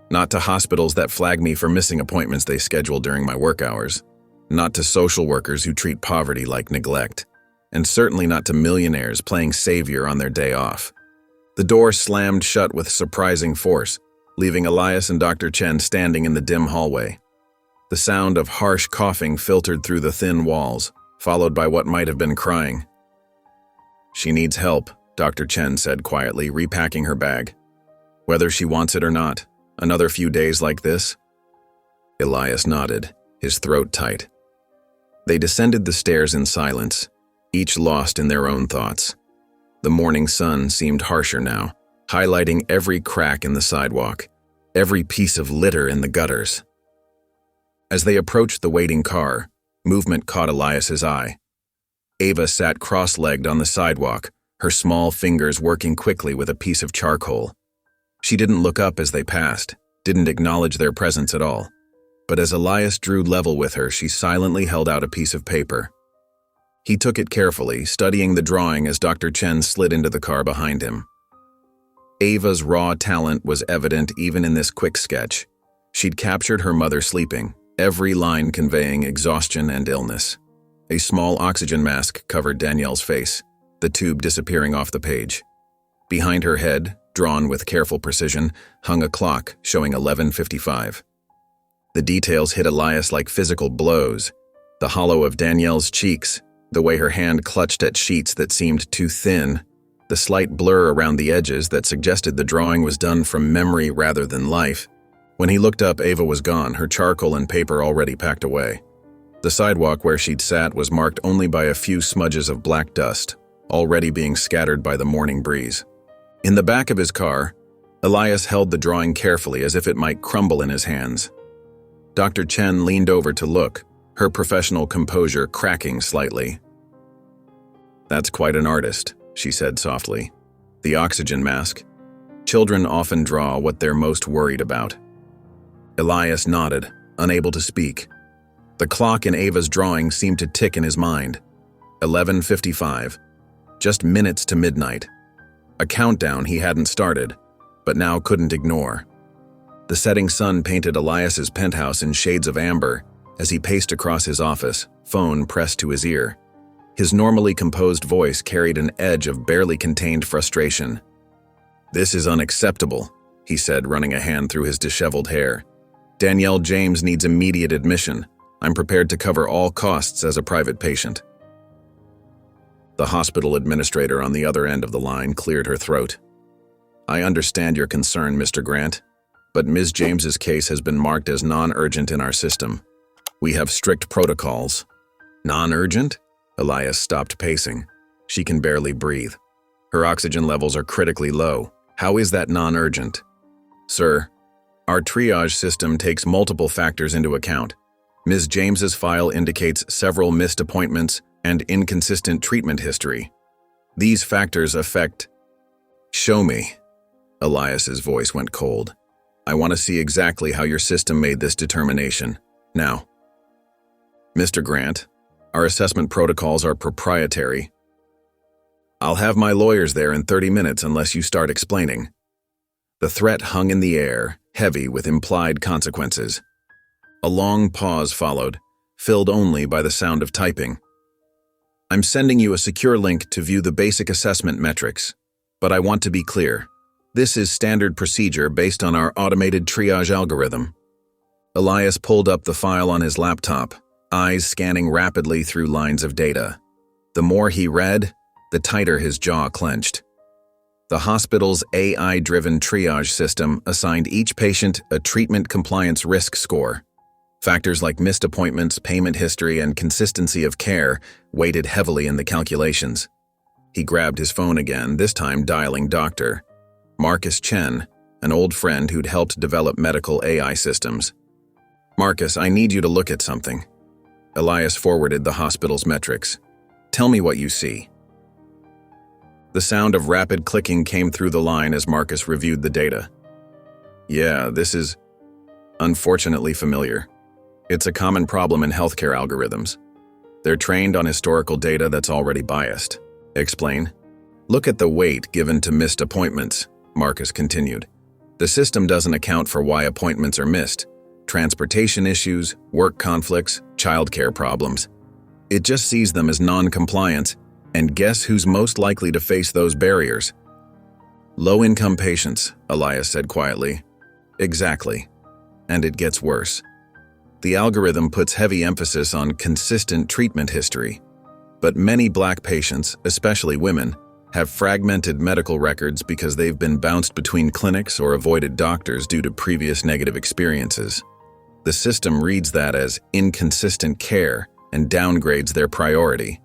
A: Not to hospitals that flag me for missing appointments they schedule during my work hours. Not to social workers who treat poverty like neglect. And certainly not to millionaires playing savior on their day off." The door slammed shut with surprising force, leaving Elias and Dr. Chen standing in the dim hallway. The sound of harsh coughing filtered through the thin walls, followed by what might have been crying. "She needs help," Dr. Chen said quietly, repacking her bag. "Whether she wants it or not, another few days like this?" Elias nodded, his throat tight. They descended the stairs in silence, each lost in their own thoughts. The morning sun seemed harsher now, highlighting every crack in the sidewalk, every piece of litter in the gutters. As they approached the waiting car, movement caught Elias's eye. Ava sat cross-legged on the sidewalk, her small fingers working quickly with a piece of charcoal. She didn't look up as they passed, didn't acknowledge their presence at all. But as Elias drew level with her, she silently held out a piece of paper. He took it carefully, studying the drawing as Dr. Chen slid into the car behind him. Ava's raw talent was evident even in this quick sketch. She'd captured her mother sleeping, every line conveying exhaustion and illness. A small oxygen mask covered Danielle's face, the tube disappearing off the page. Behind her head, drawn with careful precision, hung a clock showing 11:55. The details hit Elias like physical blows. The hollow of Danielle's cheeks, the way her hand clutched at sheets that seemed too thin, the slight blur around the edges that suggested the drawing was done from memory rather than life. When he looked up, Ava was gone, her charcoal and paper already packed away. The sidewalk where she'd sat was marked only by a few smudges of black dust, already being scattered by the morning breeze. In the back of his car, Elias held the drawing carefully as if it might crumble in his hands. Dr. Chen leaned over to look, her professional composure cracking slightly. "That's quite an artist," she said softly. "The oxygen mask. Children often draw what they're most worried about." Elias nodded, unable to speak. The clock in Ava's drawing seemed to tick in his mind. 11:55. Just minutes to midnight. A countdown he hadn't started, but now couldn't ignore. The setting sun painted Elias's penthouse in shades of amber as he paced across his office, phone pressed to his ear. His normally composed voice carried an edge of barely contained frustration. "This is unacceptable," he said, running a hand through his disheveled hair. "Danielle James needs immediate admission. I'm prepared to cover all costs as a private patient." The hospital administrator on the other end of the line cleared her throat. "I understand your concern, Mr. Grant, but Ms. James's case has been marked as non-urgent in our system. We have strict protocols." "Non-urgent?" Elias stopped pacing. She can barely breathe. Her oxygen levels are critically low. How is that non-urgent? "Sir, our triage system takes multiple factors into account. Ms. James's file indicates several missed appointments and inconsistent treatment history. These factors affect—" "Show me." Elias's voice went cold. "I want to see exactly how your system made this determination. Now." "Mr. Grant, our assessment protocols are proprietary. I'll have my lawyers there in 30 minutes unless you start explaining." The threat hung in the air, heavy with implied consequences. A long pause followed, filled only by the sound of typing. "I'm sending you a secure link to view the basic assessment metrics, but I want to be clear. This is standard procedure based on our automated triage algorithm." Elias pulled up the file on his laptop, eyes scanning rapidly through lines of data. The more he read, the tighter his jaw clenched. The hospital's AI-driven triage system assigned each patient a treatment compliance risk score. Factors like missed appointments, payment history, and consistency of care weighted heavily in the calculations. He grabbed his phone again, this time dialing Dr. Marcus Chen, an old friend who'd helped develop medical AI systems. "Marcus, I need you to look at something." Elias forwarded the hospital's metrics. "Tell me what you see." The sound of rapid clicking came through the line as Marcus reviewed the data. "Yeah, this is unfortunately familiar. It's a common problem in healthcare algorithms. They're trained on historical data that's already biased." "Explain." "Look at the weight given to missed appointments," Marcus continued. "The system doesn't account for why appointments are missed. Transportation issues, work conflicts, childcare problems. It just sees them as non-compliance, and guess who's most likely to face those barriers?" "Low-income patients," Elias said quietly. "Exactly. And it gets worse. The algorithm puts heavy emphasis on consistent treatment history, but many Black patients, especially women, have fragmented medical records because they've been bounced between clinics or avoided doctors due to previous negative experiences. The system reads that as inconsistent care and downgrades their priority."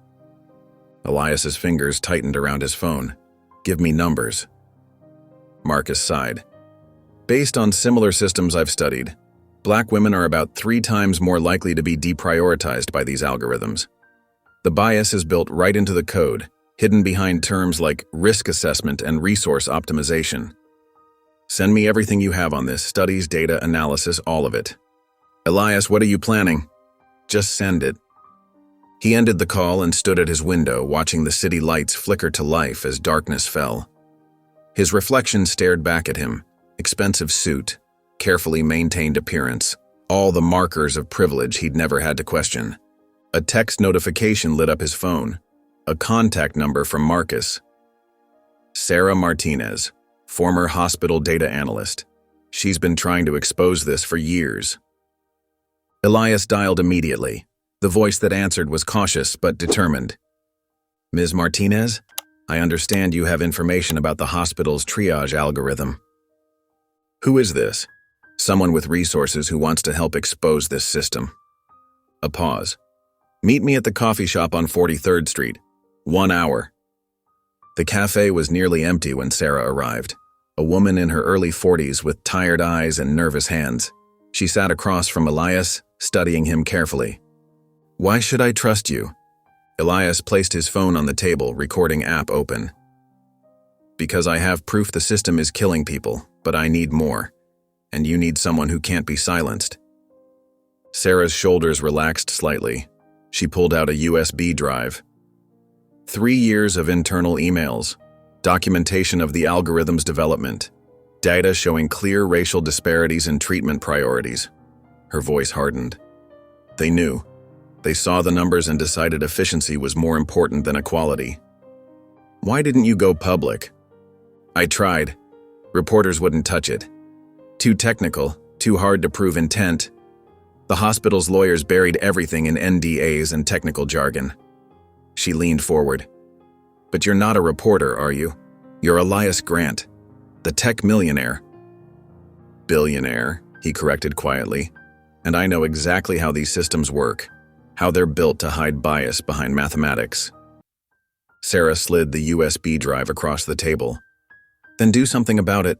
A: Elias's fingers tightened around his phone. "Give me numbers." Marcus sighed. "Based on similar systems I've studied, Black women are about 3 times more likely to be deprioritized by these algorithms. The bias is built right into the code, hidden behind terms like risk assessment and resource optimization. Send me everything you have on this, studies, data, analysis, all of it." "Elias, what are you planning?" "Just send it." He ended the call and stood at his window, watching the city lights flicker to life as darkness fell. His reflection stared back at him, expensive suit, carefully maintained appearance, all the markers of privilege he'd never had to question. A text notification lit up his phone, a contact number from Marcus. "Sarah Martinez, former hospital data analyst. She's been trying to expose this for years." Elias dialed immediately. The voice that answered was cautious but determined. "Ms. Martinez, I understand you have information about the hospital's triage algorithm." "Who is this?" "Someone with resources who wants to help expose this system." A pause. "Meet me at the coffee shop on 43rd Street. 1 hour." The cafe was nearly empty when Sarah arrived, a woman in her early 40s with tired eyes and nervous hands. She sat across from Elias, studying him carefully. "Why should I trust you?" Elias placed his phone on the table, recording app open. "Because I have proof the system is killing people, but I need more. And you need someone who can't be silenced." Sarah's shoulders relaxed slightly. She pulled out a USB drive. 3 years of internal emails, documentation of the algorithm's development, data showing clear racial disparities in treatment priorities. Her voice hardened. They knew. They saw the numbers and decided efficiency was more important than equality. Why didn't you go public? I tried. Reporters wouldn't touch it. Too technical, too hard to prove intent. The hospital's lawyers buried everything in NDAs and technical jargon. She leaned forward. But you're not a reporter, are you? You're Elias Grant, the tech millionaire. Billionaire, he corrected quietly. And I know exactly how these systems work, how they're built to hide bias behind mathematics. Sarah slid the USB drive across the table. Then do something about it.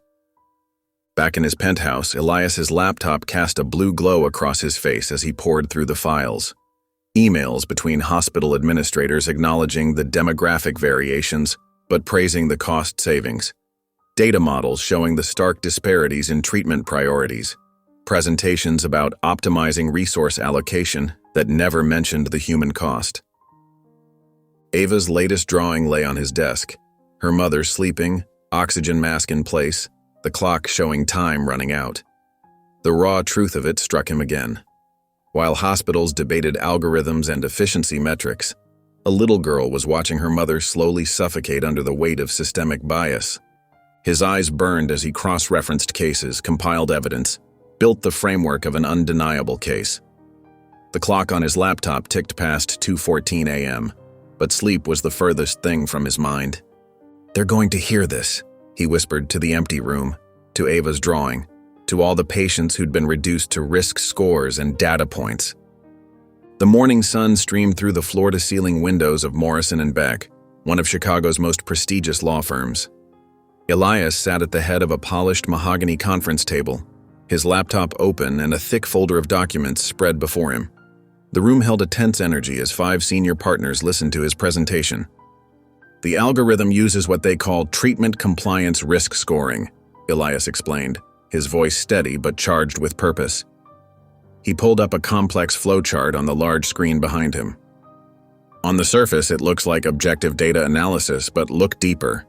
A: Back in his penthouse, Elias's laptop cast a blue glow across his face as he pored through the files. Emails between hospital administrators acknowledging the demographic variations, but praising the cost savings. Data models showing the stark disparities in treatment priorities. Presentations about optimizing resource allocation that never mentioned the human cost. Ava's latest drawing lay on his desk. Her mother sleeping, oxygen mask in place, the clock showing time running out. The raw truth of it struck him again. While hospitals debated algorithms and efficiency metrics, a little girl was watching her mother slowly suffocate under the weight of systemic bias. His eyes burned as he cross-referenced cases, compiled evidence, built the framework of an undeniable case. The clock on his laptop ticked past 2:14 a.m., but sleep was the furthest thing from his mind. They're going to hear this, he whispered to the empty room, to Ava's drawing, to all the patients who'd been reduced to risk scores and data points. The morning sun streamed through the floor-to-ceiling windows of Morrison & Beck, one of Chicago's most prestigious law firms. Elias sat at the head of a polished mahogany conference table, his laptop open and a thick folder of documents spread before him. The room held a tense energy as 5 senior partners listened to his presentation. The algorithm uses what they call treatment compliance risk scoring, Elias explained, his voice steady but charged with purpose. He pulled up a complex flowchart on the large screen behind him. On the surface, it looks like objective data analysis, but look deeper.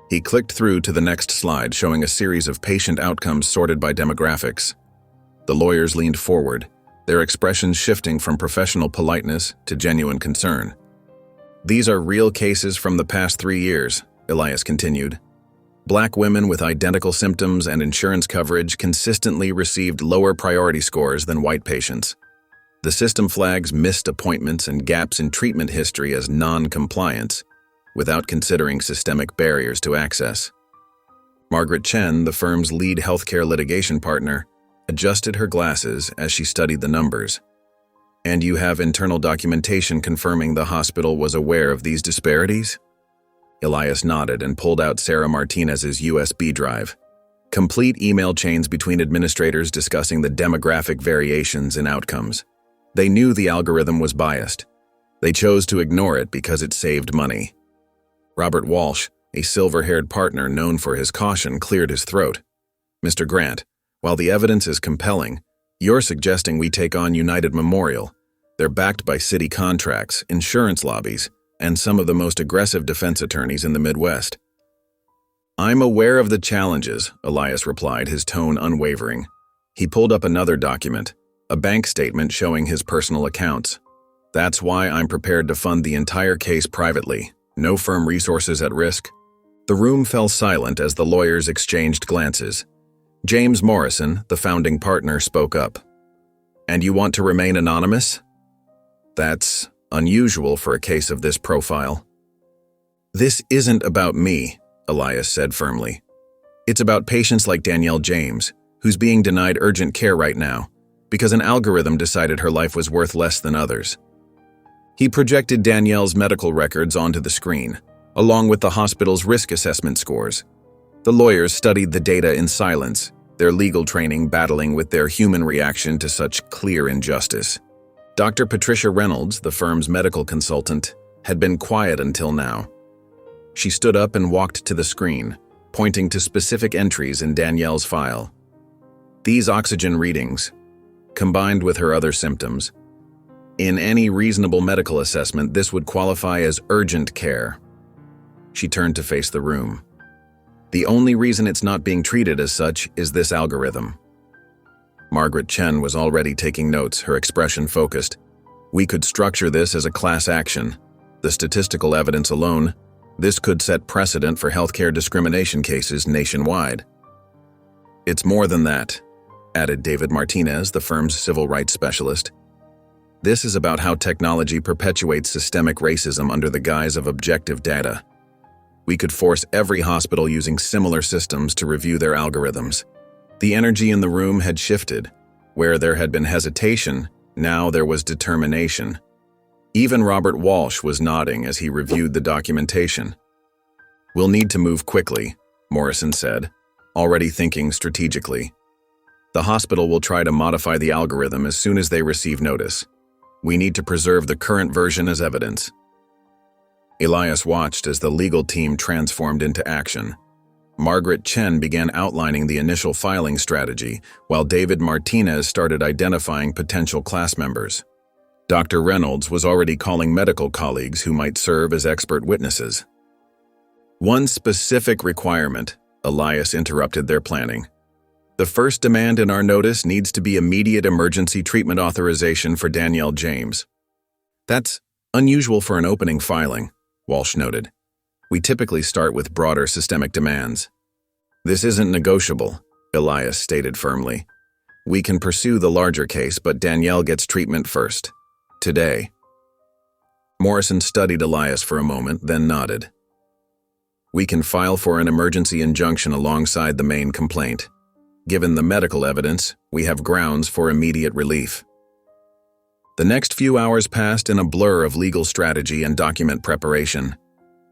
A: He clicked through to the next slide, showing a series of patient outcomes sorted by demographics. The lawyers leaned forward, their expressions shifting from professional politeness to genuine concern. These are real cases from the past 3 years, Elias continued. Black women with identical symptoms and insurance coverage consistently received lower priority scores than white patients. The system flags missed appointments and gaps in treatment history as non-compliance, without considering systemic barriers to access. Margaret Chen, the firm's lead healthcare litigation partner, adjusted her glasses as she studied the numbers. And you have internal documentation confirming the hospital was aware of these disparities? Elias nodded and pulled out Sarah Martinez's USB drive. Complete email chains between administrators discussing the demographic variations in outcomes. They knew the algorithm was biased. They chose to ignore it because it saved money. Robert Walsh, a silver-haired partner known for his caution, cleared his throat. Mr. Grant, while the evidence is compelling, you're suggesting we take on United Memorial. They're backed by city contracts, insurance lobbies, and some of the most aggressive defense attorneys in the Midwest. I'm aware of the challenges, Elias replied, his tone unwavering. He pulled up another document, a bank statement showing his personal accounts. That's why I'm prepared to fund the entire case privately. No firm resources at risk. The room fell silent as the lawyers exchanged glances. James Morrison, the founding partner, spoke up. And you want to remain anonymous? That's unusual for a case of this profile. This isn't about me, Elias said firmly. It's about patients like Danielle James, who's being denied urgent care right now, because an algorithm decided her life was worth less than others. He projected Danielle's medical records onto the screen, along with the hospital's risk assessment scores. The lawyers studied the data in silence, their legal training battling with their human reaction to such clear injustice. Dr. Patricia Reynolds, the firm's medical consultant, had been quiet until now. She stood up and walked to the screen, pointing to specific entries in Danielle's file. These oxygen readings, combined with her other symptoms, In any reasonable medical assessment, this would qualify as urgent care. She turned to face the room. The only reason it's not being treated as such is this algorithm. Margaret Chen was already taking notes, her expression focused. We could structure this as a class action. The statistical evidence alone, this could set precedent for healthcare discrimination cases nationwide. It's more than that, added David Martinez, the firm's civil rights specialist. This is about how technology perpetuates systemic racism under the guise of objective data. We could force every hospital using similar systems to review their algorithms. The energy in the room had shifted. Where there had been hesitation, now there was determination. Even Robert Walsh was nodding as he reviewed the documentation. We'll need to move quickly, Morrison said, already thinking strategically. The hospital will try to modify the algorithm as soon as they receive notice. We need to preserve the current version as evidence. Elias watched as the legal team transformed into action. Margaret Chen began outlining the initial filing strategy, while David Martinez started identifying potential class members. Dr. Reynolds was already calling medical colleagues who might serve as expert witnesses. One specific requirement, Elias interrupted their planning. The first demand in our notice needs to be immediate emergency treatment authorization for Danielle James. That's unusual for an opening filing, Walsh noted. We typically start with broader systemic demands. This isn't negotiable, Elias stated firmly. We can pursue the larger case, but Danielle gets treatment first. Today. Morrison studied Elias for a moment, then nodded. We can file for an emergency injunction alongside the main complaint. Given the medical evidence, we have grounds for immediate relief. The next few hours passed in a blur of legal strategy and document preparation.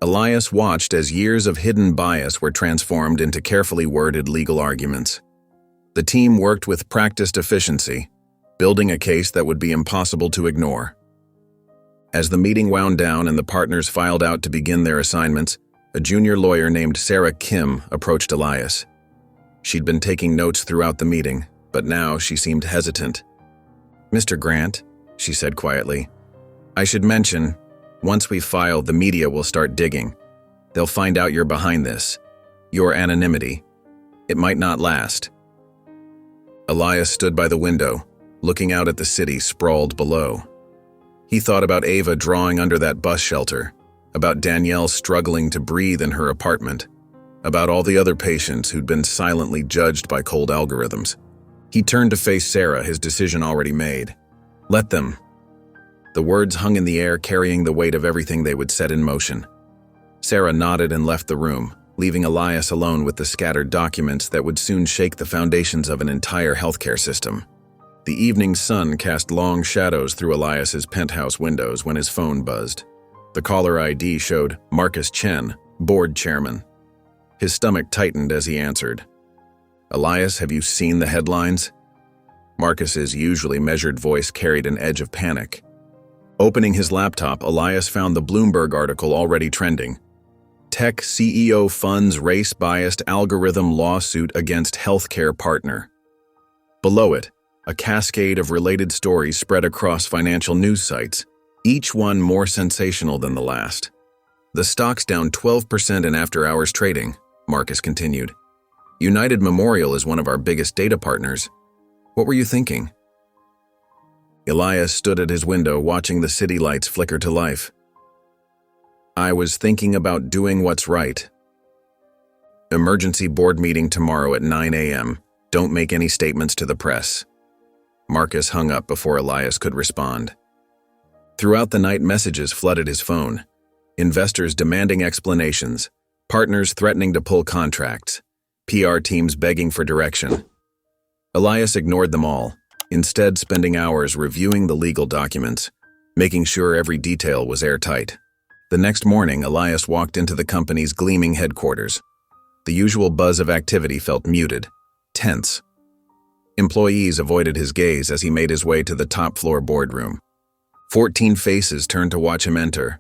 A: Elias watched as years of hidden bias were transformed into carefully worded legal arguments. The team worked with practiced efficiency, building a case that would be impossible to ignore. As the meeting wound down and the partners filed out to begin their assignments, a junior lawyer named Sarah Kim approached Elias. She'd been taking notes throughout the meeting, but now she seemed hesitant. Mr. Grant, she said quietly, I should mention, once we file, the media will start digging. They'll find out you're behind this. Your anonymity. It might not last. Elias stood by the window, looking out at the city sprawled below. He thought about Ava drawing under that bus shelter, about Danielle struggling to breathe in her apartment, about all the other patients who'd been silently judged by cold algorithms. He turned to face Sarah, his decision already made. Let them. The words hung in the air, carrying the weight of everything they would set in motion. Sarah nodded and left the room, leaving Elias alone with the scattered documents that would soon shake the foundations of an entire healthcare system. The evening sun cast long shadows through Elias's penthouse windows when his phone buzzed. The caller ID showed Marcus Chen, board chairman. His stomach tightened as he answered. Elias, have you seen the headlines? Marcus's usually measured voice carried an edge of panic. Opening his laptop, Elias found the Bloomberg article already trending. Tech CEO funds race-biased algorithm lawsuit against healthcare partner. Below it, a cascade of related stories spread across financial news sites, each one more sensational than the last. The stock's down 12% in after-hours trading, Marcus continued. United Memorial is one of our biggest data partners. What were you thinking? Elias stood at his window watching the city lights flicker to life. I was thinking about doing what's right. Emergency board meeting tomorrow at 9 a.m. Don't make any statements to the press. Marcus hung up before Elias could respond. Throughout the night, messages flooded his phone. Investors demanding explanations, partners threatening to pull contracts, PR teams begging for direction. Elias ignored them all, instead spending hours reviewing the legal documents, making sure every detail was airtight. The next morning, Elias walked into the company's gleaming headquarters. The usual buzz of activity felt muted, tense. Employees avoided his gaze as he made his way to the top-floor boardroom. 14 faces turned to watch him enter.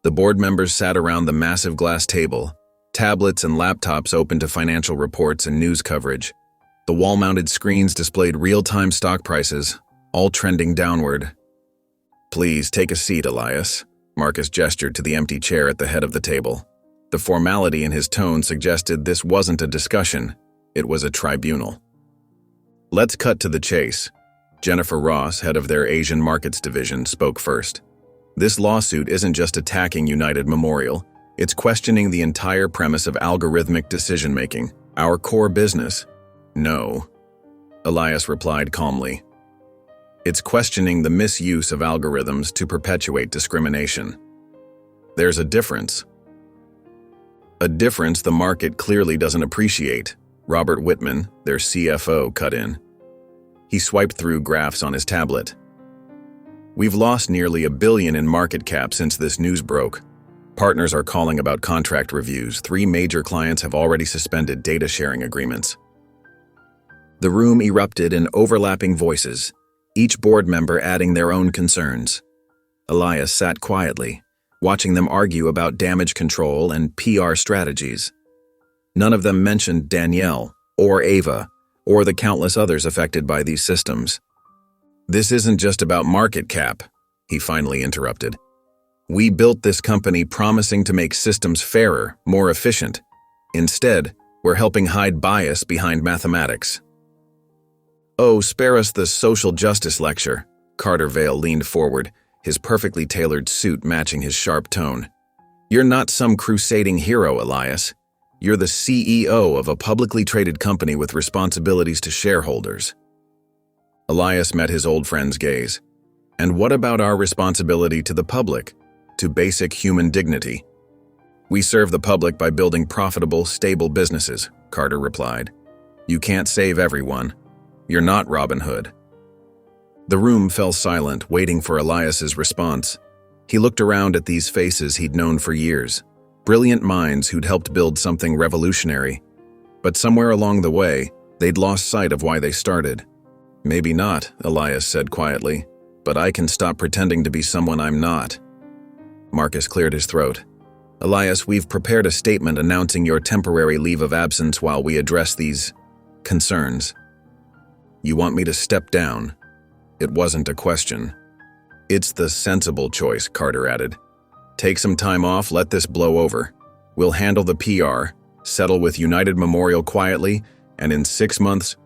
A: The board members sat around the massive glass table, tablets and laptops open to financial reports and news coverage. The wall-mounted screens displayed real-time stock prices, all trending downward. Please take a seat, Elias. Marcus gestured to the empty chair at the head of the table. The formality in his tone suggested this wasn't a discussion, it was a tribunal. Let's cut to the chase. Jennifer Ross, head of their Asian Markets division, spoke first. This lawsuit isn't just attacking United Memorial, it's questioning the entire premise of algorithmic decision-making, our core business. No, Elias replied calmly. It's questioning the misuse of algorithms to perpetuate discrimination. There's a difference. A difference the market clearly doesn't appreciate, Robert Whitman, their CFO, cut in. He swiped through graphs on his tablet. We've lost nearly $1 billion in market cap since this news broke. Partners are calling about contract reviews. 3 major clients have already suspended data sharing agreements. The room erupted in overlapping voices, each board member adding their own concerns. Elias sat quietly, watching them argue about damage control and PR strategies. None of them mentioned Danielle or Ava or the countless others affected by these systems. This isn't just about market cap, he finally interrupted. We built this company promising to make systems fairer, more efficient. Instead, we're helping hide bias behind mathematics. Oh, spare us the social justice lecture. Carter Vale leaned forward, his perfectly tailored suit matching his sharp tone. You're not some crusading hero, Elias. You're the CEO of a publicly traded company with responsibilities to shareholders. Elias met his old friend's gaze. And what about our responsibility to the public, to basic human dignity? We serve the public by building profitable, stable businesses, Carter replied. You can't save everyone. You're not Robin Hood. The room fell silent, waiting for Elias's response. He looked around at these faces he'd known for years, brilliant minds who'd helped build something revolutionary. But somewhere along the way, they'd lost sight of why they started. Maybe not, Elias said quietly, but I can stop pretending to be someone I'm not. Marcus cleared his throat. Elias, we've prepared a statement announcing your temporary leave of absence while we address these concerns. You want me to step down? It wasn't a question. It's the sensible choice, Carter added. Take some time off, let this blow over. We'll handle the PR, settle with United Memorial quietly, and in 6 months…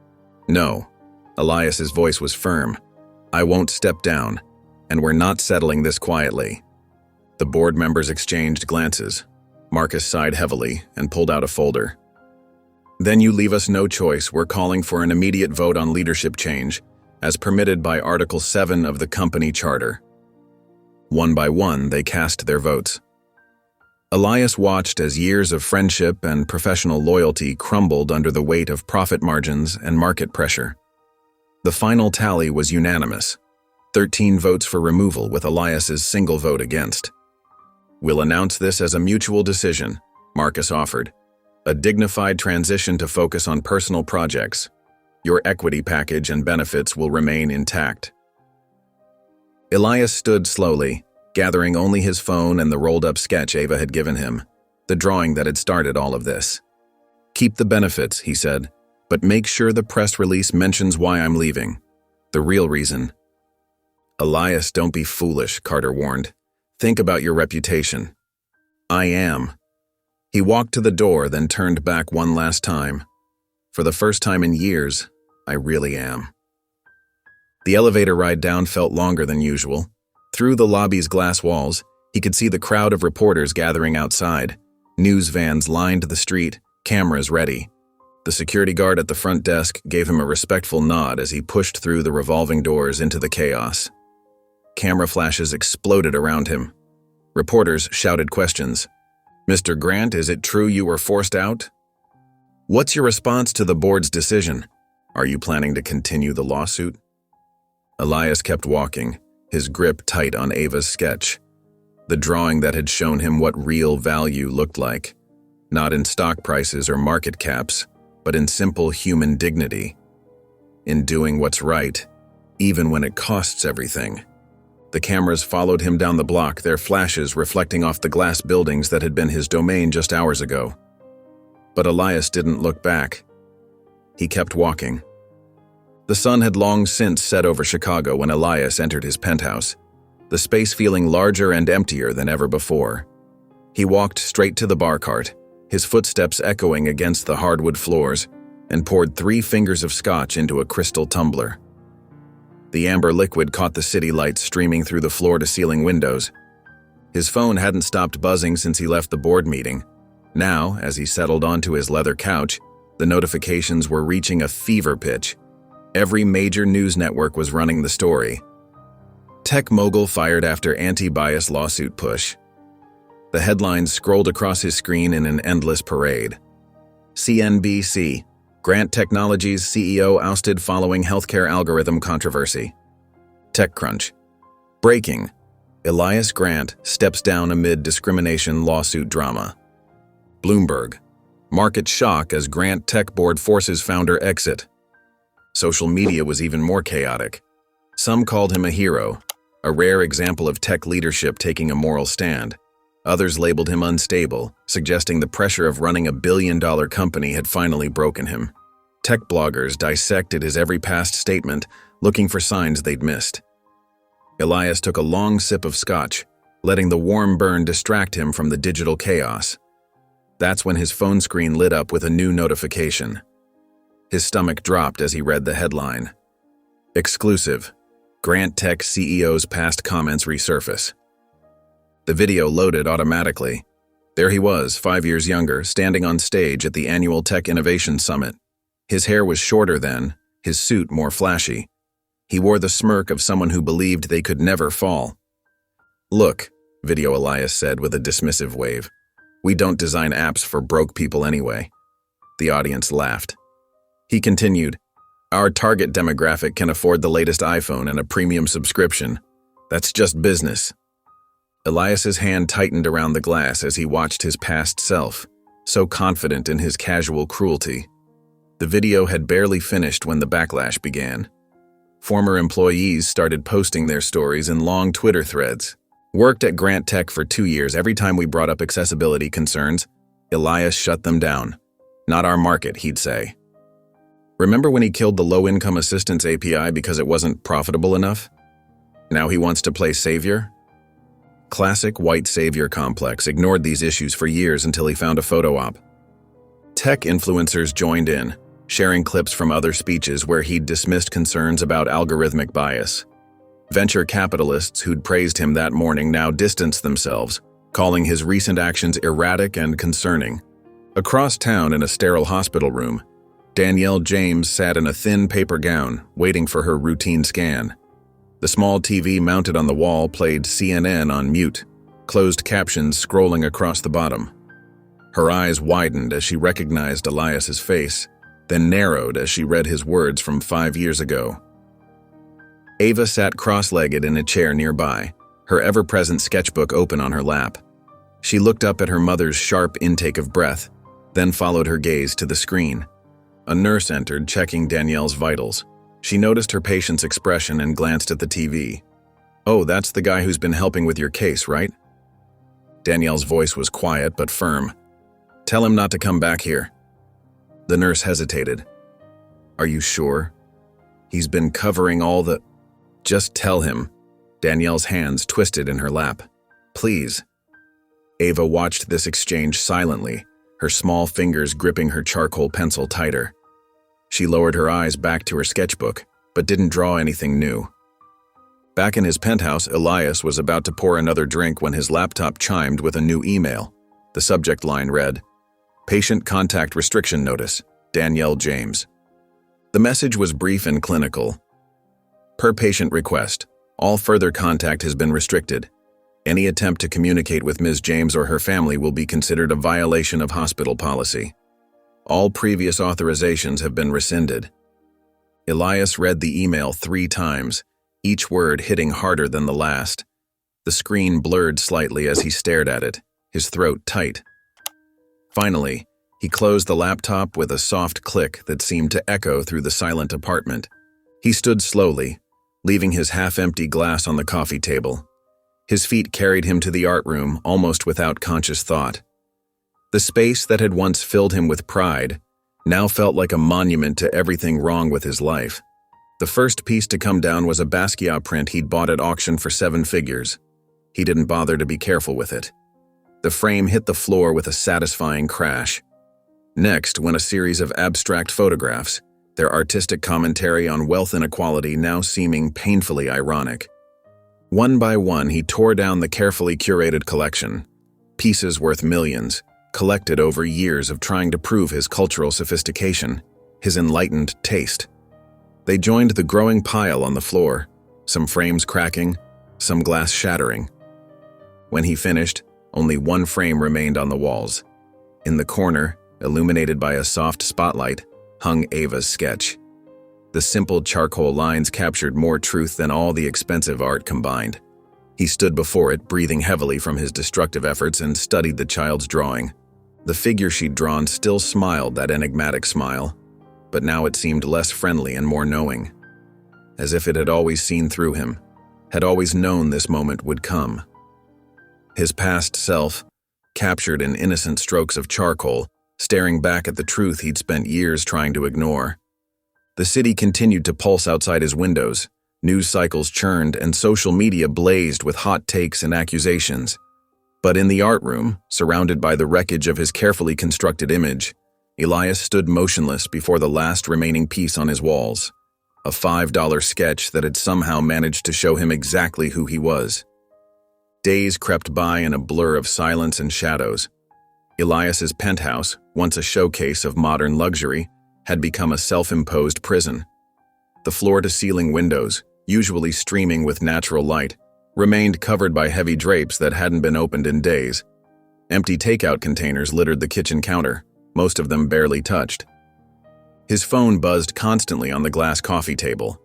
A: No. Elias's voice was firm. I won't step down, and we're not settling this quietly. The board members exchanged glances. Marcus sighed heavily and pulled out a folder. Then you leave us no choice. We're calling for an immediate vote on leadership change, as permitted by Article 7 of the company charter. One by one, they cast their votes. Elias watched as years of friendship and professional loyalty crumbled under the weight of profit margins and market pressure. The final tally was unanimous. 13 votes for removal with Elias's single vote against. We'll announce this as a mutual decision, Marcus offered. A dignified transition to focus on personal projects. Your equity package and benefits will remain intact. Elias stood slowly, gathering only his phone and the rolled-up sketch Ava had given him, the drawing that had started all of this. Keep the benefits, he said, but make sure the press release mentions why I'm leaving. The real reason. Elias, don't be foolish, Carter warned. Think about your reputation. I am. He walked to the door, then turned back one last time. For the first time in years, I really am. The elevator ride down felt longer than usual. Through the lobby's glass walls, he could see the crowd of reporters gathering outside. News vans lined the street, cameras ready. The security guard at the front desk gave him a respectful nod as he pushed through the revolving doors into the chaos. Camera flashes exploded around him. Reporters shouted questions. Mr. Grant, is it true you were forced out? What's your response to the board's decision? Are you planning to continue the lawsuit? Elias kept walking, his grip tight on Ava's sketch, the drawing that had shown him what real value looked like, not in stock prices or market caps, but in simple human dignity, in doing what's right, even when it costs everything. The cameras followed him down the block, their flashes reflecting off the glass buildings that had been his domain just hours ago. But Elias didn't look back. He kept walking. The sun had long since set over Chicago when Elias entered his penthouse. The the space feeling larger and emptier than ever before. He walked straight to the bar cart, his footsteps echoing against the hardwood floors, and poured 3 fingers of scotch into a crystal tumbler. The amber liquid caught the city lights streaming through the floor-to-ceiling windows. His phone hadn't stopped buzzing since he left the board meeting. Now, as he settled onto his leather couch, the notifications were reaching a fever pitch. Every major news network was running the story. Tech mogul fired after anti-bias lawsuit push. The headlines scrolled across his screen in an endless parade. CNBC, Grant Technologies CEO ousted following healthcare algorithm controversy. TechCrunch, breaking, Elias Grant steps down amid discrimination lawsuit drama. Bloomberg, market shock as Grant Tech Board forces founder exit. Social media was even more chaotic. Some called him a hero, a rare example of tech leadership taking a moral stand. Others labeled him unstable, suggesting the pressure of running a billion-dollar company had finally broken him. Tech bloggers dissected his every past statement, looking for signs they'd missed. Elias took a long sip of scotch, letting the warm burn distract him from the digital chaos. That's when his phone screen lit up with a new notification. His stomach dropped as he read the headline. Exclusive. Grant Tech CEO's past comments resurface. The video loaded automatically. There he was, 5 years younger, standing on stage at the annual Tech Innovation Summit. His hair was shorter then, his suit more flashy. He wore the smirk of someone who believed they could never fall. "Look," Video Elias said with a dismissive wave. "We don't design apps for broke people anyway." The audience laughed. He continued, "Our target demographic can afford the latest iPhone and a premium subscription. That's just business." Elias's hand tightened around the glass as he watched his past self, so confident in his casual cruelty. The video had barely finished when the backlash began. Former employees started posting their stories in long Twitter threads. "Worked at Grant Tech for 2 years. Every time we brought up accessibility concerns, Elias shut them down. Not our market," he'd say. "Remember when he killed the low-income assistance API because it wasn't profitable enough? Now he wants to play savior?" Classic white savior complex ignored these issues for years until he found a photo op. Tech influencers joined in, sharing clips from other speeches where he'd dismissed concerns about algorithmic bias. Venture capitalists who'd praised him that morning now distanced themselves, calling his recent actions erratic and concerning. Across town in a sterile hospital room, Danielle James sat in a thin paper gown, waiting for her routine scan. The small TV mounted on the wall played CNN on mute, closed captions scrolling across the bottom. Her eyes widened as she recognized Elias's face, then narrowed as she read his words from 5 years ago. Ava sat cross-legged in a chair nearby, her ever-present sketchbook open on her lap. She looked up at her mother's sharp intake of breath, then followed her gaze to the screen. A nurse entered, checking Danielle's vitals. She noticed her patient's expression and glanced at the TV. "Oh, that's the guy who's been helping with your case, right?" Danielle's voice was quiet but firm. "Tell him not to come back here." The nurse hesitated. "Are you sure? He's been covering all the—" "Just tell him." Danielle's hands twisted in her lap. "Please." Ava watched this exchange silently, her small fingers gripping her charcoal pencil tighter. She lowered her eyes back to her sketchbook, but didn't draw anything new. Back in his penthouse, Elias was about to pour another drink when his laptop chimed with a new email. The subject line read, "Patient Contact Restriction Notice, Danielle James." The message was brief and clinical. "Per patient request, all further contact has been restricted. Any attempt to communicate with Ms. James or her family will be considered a violation of hospital policy. All previous authorizations have been rescinded." Elias read the email 3 times, each word hitting harder than the last. The screen blurred slightly as he stared at it, his throat tight. Finally, he closed the laptop with a soft click that seemed to echo through the silent apartment. He stood slowly, leaving his half-empty glass on the coffee table. His feet carried him to the art room almost without conscious thought. The space that had once filled him with pride now felt like a monument to everything wrong with his life. The first piece to come down was a Basquiat print he'd bought at auction for 7 figures. He didn't bother to be careful with it. The frame hit the floor with a satisfying crash. Next went a series of abstract photographs, their artistic commentary on wealth inequality now seeming painfully ironic. One by one, he tore down the carefully curated collection, pieces worth millions, collected over years of trying to prove his cultural sophistication, his enlightened taste. They joined the growing pile on the floor, some frames cracking, some glass shattering. When he finished, only one frame remained on the walls. In the corner, illuminated by a soft spotlight, hung Ava's sketch. The simple charcoal lines captured more truth than all the expensive art combined. He stood before it, breathing heavily from his destructive efforts, and studied the child's drawing. The figure she'd drawn still smiled that enigmatic smile, but now it seemed less friendly and more knowing, as if it had always seen through him, had always known this moment would come. His past self, captured in innocent strokes of charcoal, staring back at the truth he'd spent years trying to ignore. The city continued to pulse outside his windows, news cycles churned, and social media blazed with hot takes and accusations. But in the art room, surrounded by the wreckage of his carefully constructed image, Elias stood motionless before the last remaining piece on his walls, a $5 sketch that had somehow managed to show him exactly who he was. Days crept by in a blur of silence and shadows. Elias's penthouse, once a showcase of modern luxury, had become a self-imposed prison. The floor-to-ceiling windows, usually streaming with natural light, remained covered by heavy drapes that hadn't been opened in days. Empty takeout containers littered the kitchen counter, most of them barely touched. His phone buzzed constantly on the glass coffee table.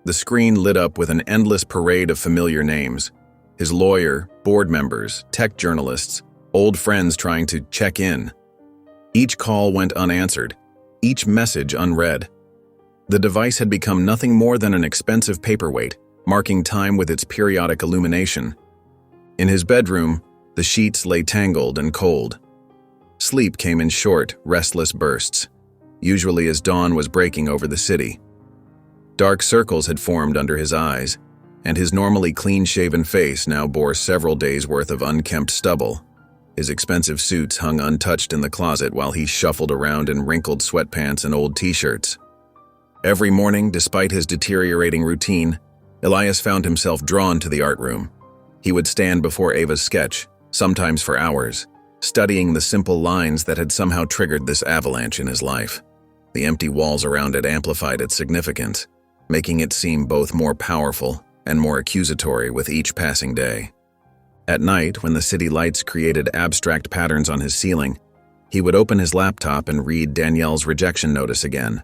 A: The screen lit up with an endless parade of familiar names. His lawyer, board members, tech journalists, old friends trying to check in. Each call went unanswered, each message unread. The device had become nothing more than an expensive paperweight, marking time with its periodic illumination. In his bedroom, the sheets lay tangled and cold. Sleep came in short, restless bursts, usually as dawn was breaking over the city. Dark circles had formed under his eyes, and his normally clean-shaven face now bore several days' worth of unkempt stubble. His expensive suits hung untouched in the closet while he shuffled around in wrinkled sweatpants and old t-shirts. Every morning, despite his deteriorating routine, Elias found himself drawn to the art room. He would stand before Ava's sketch, sometimes for hours, studying the simple lines that had somehow triggered this avalanche in his life. The empty walls around it amplified its significance, making it seem both more powerful and more accusatory with each passing day. At night, when the city lights created abstract patterns on his ceiling, he would open his laptop and read Danielle's rejection notice again.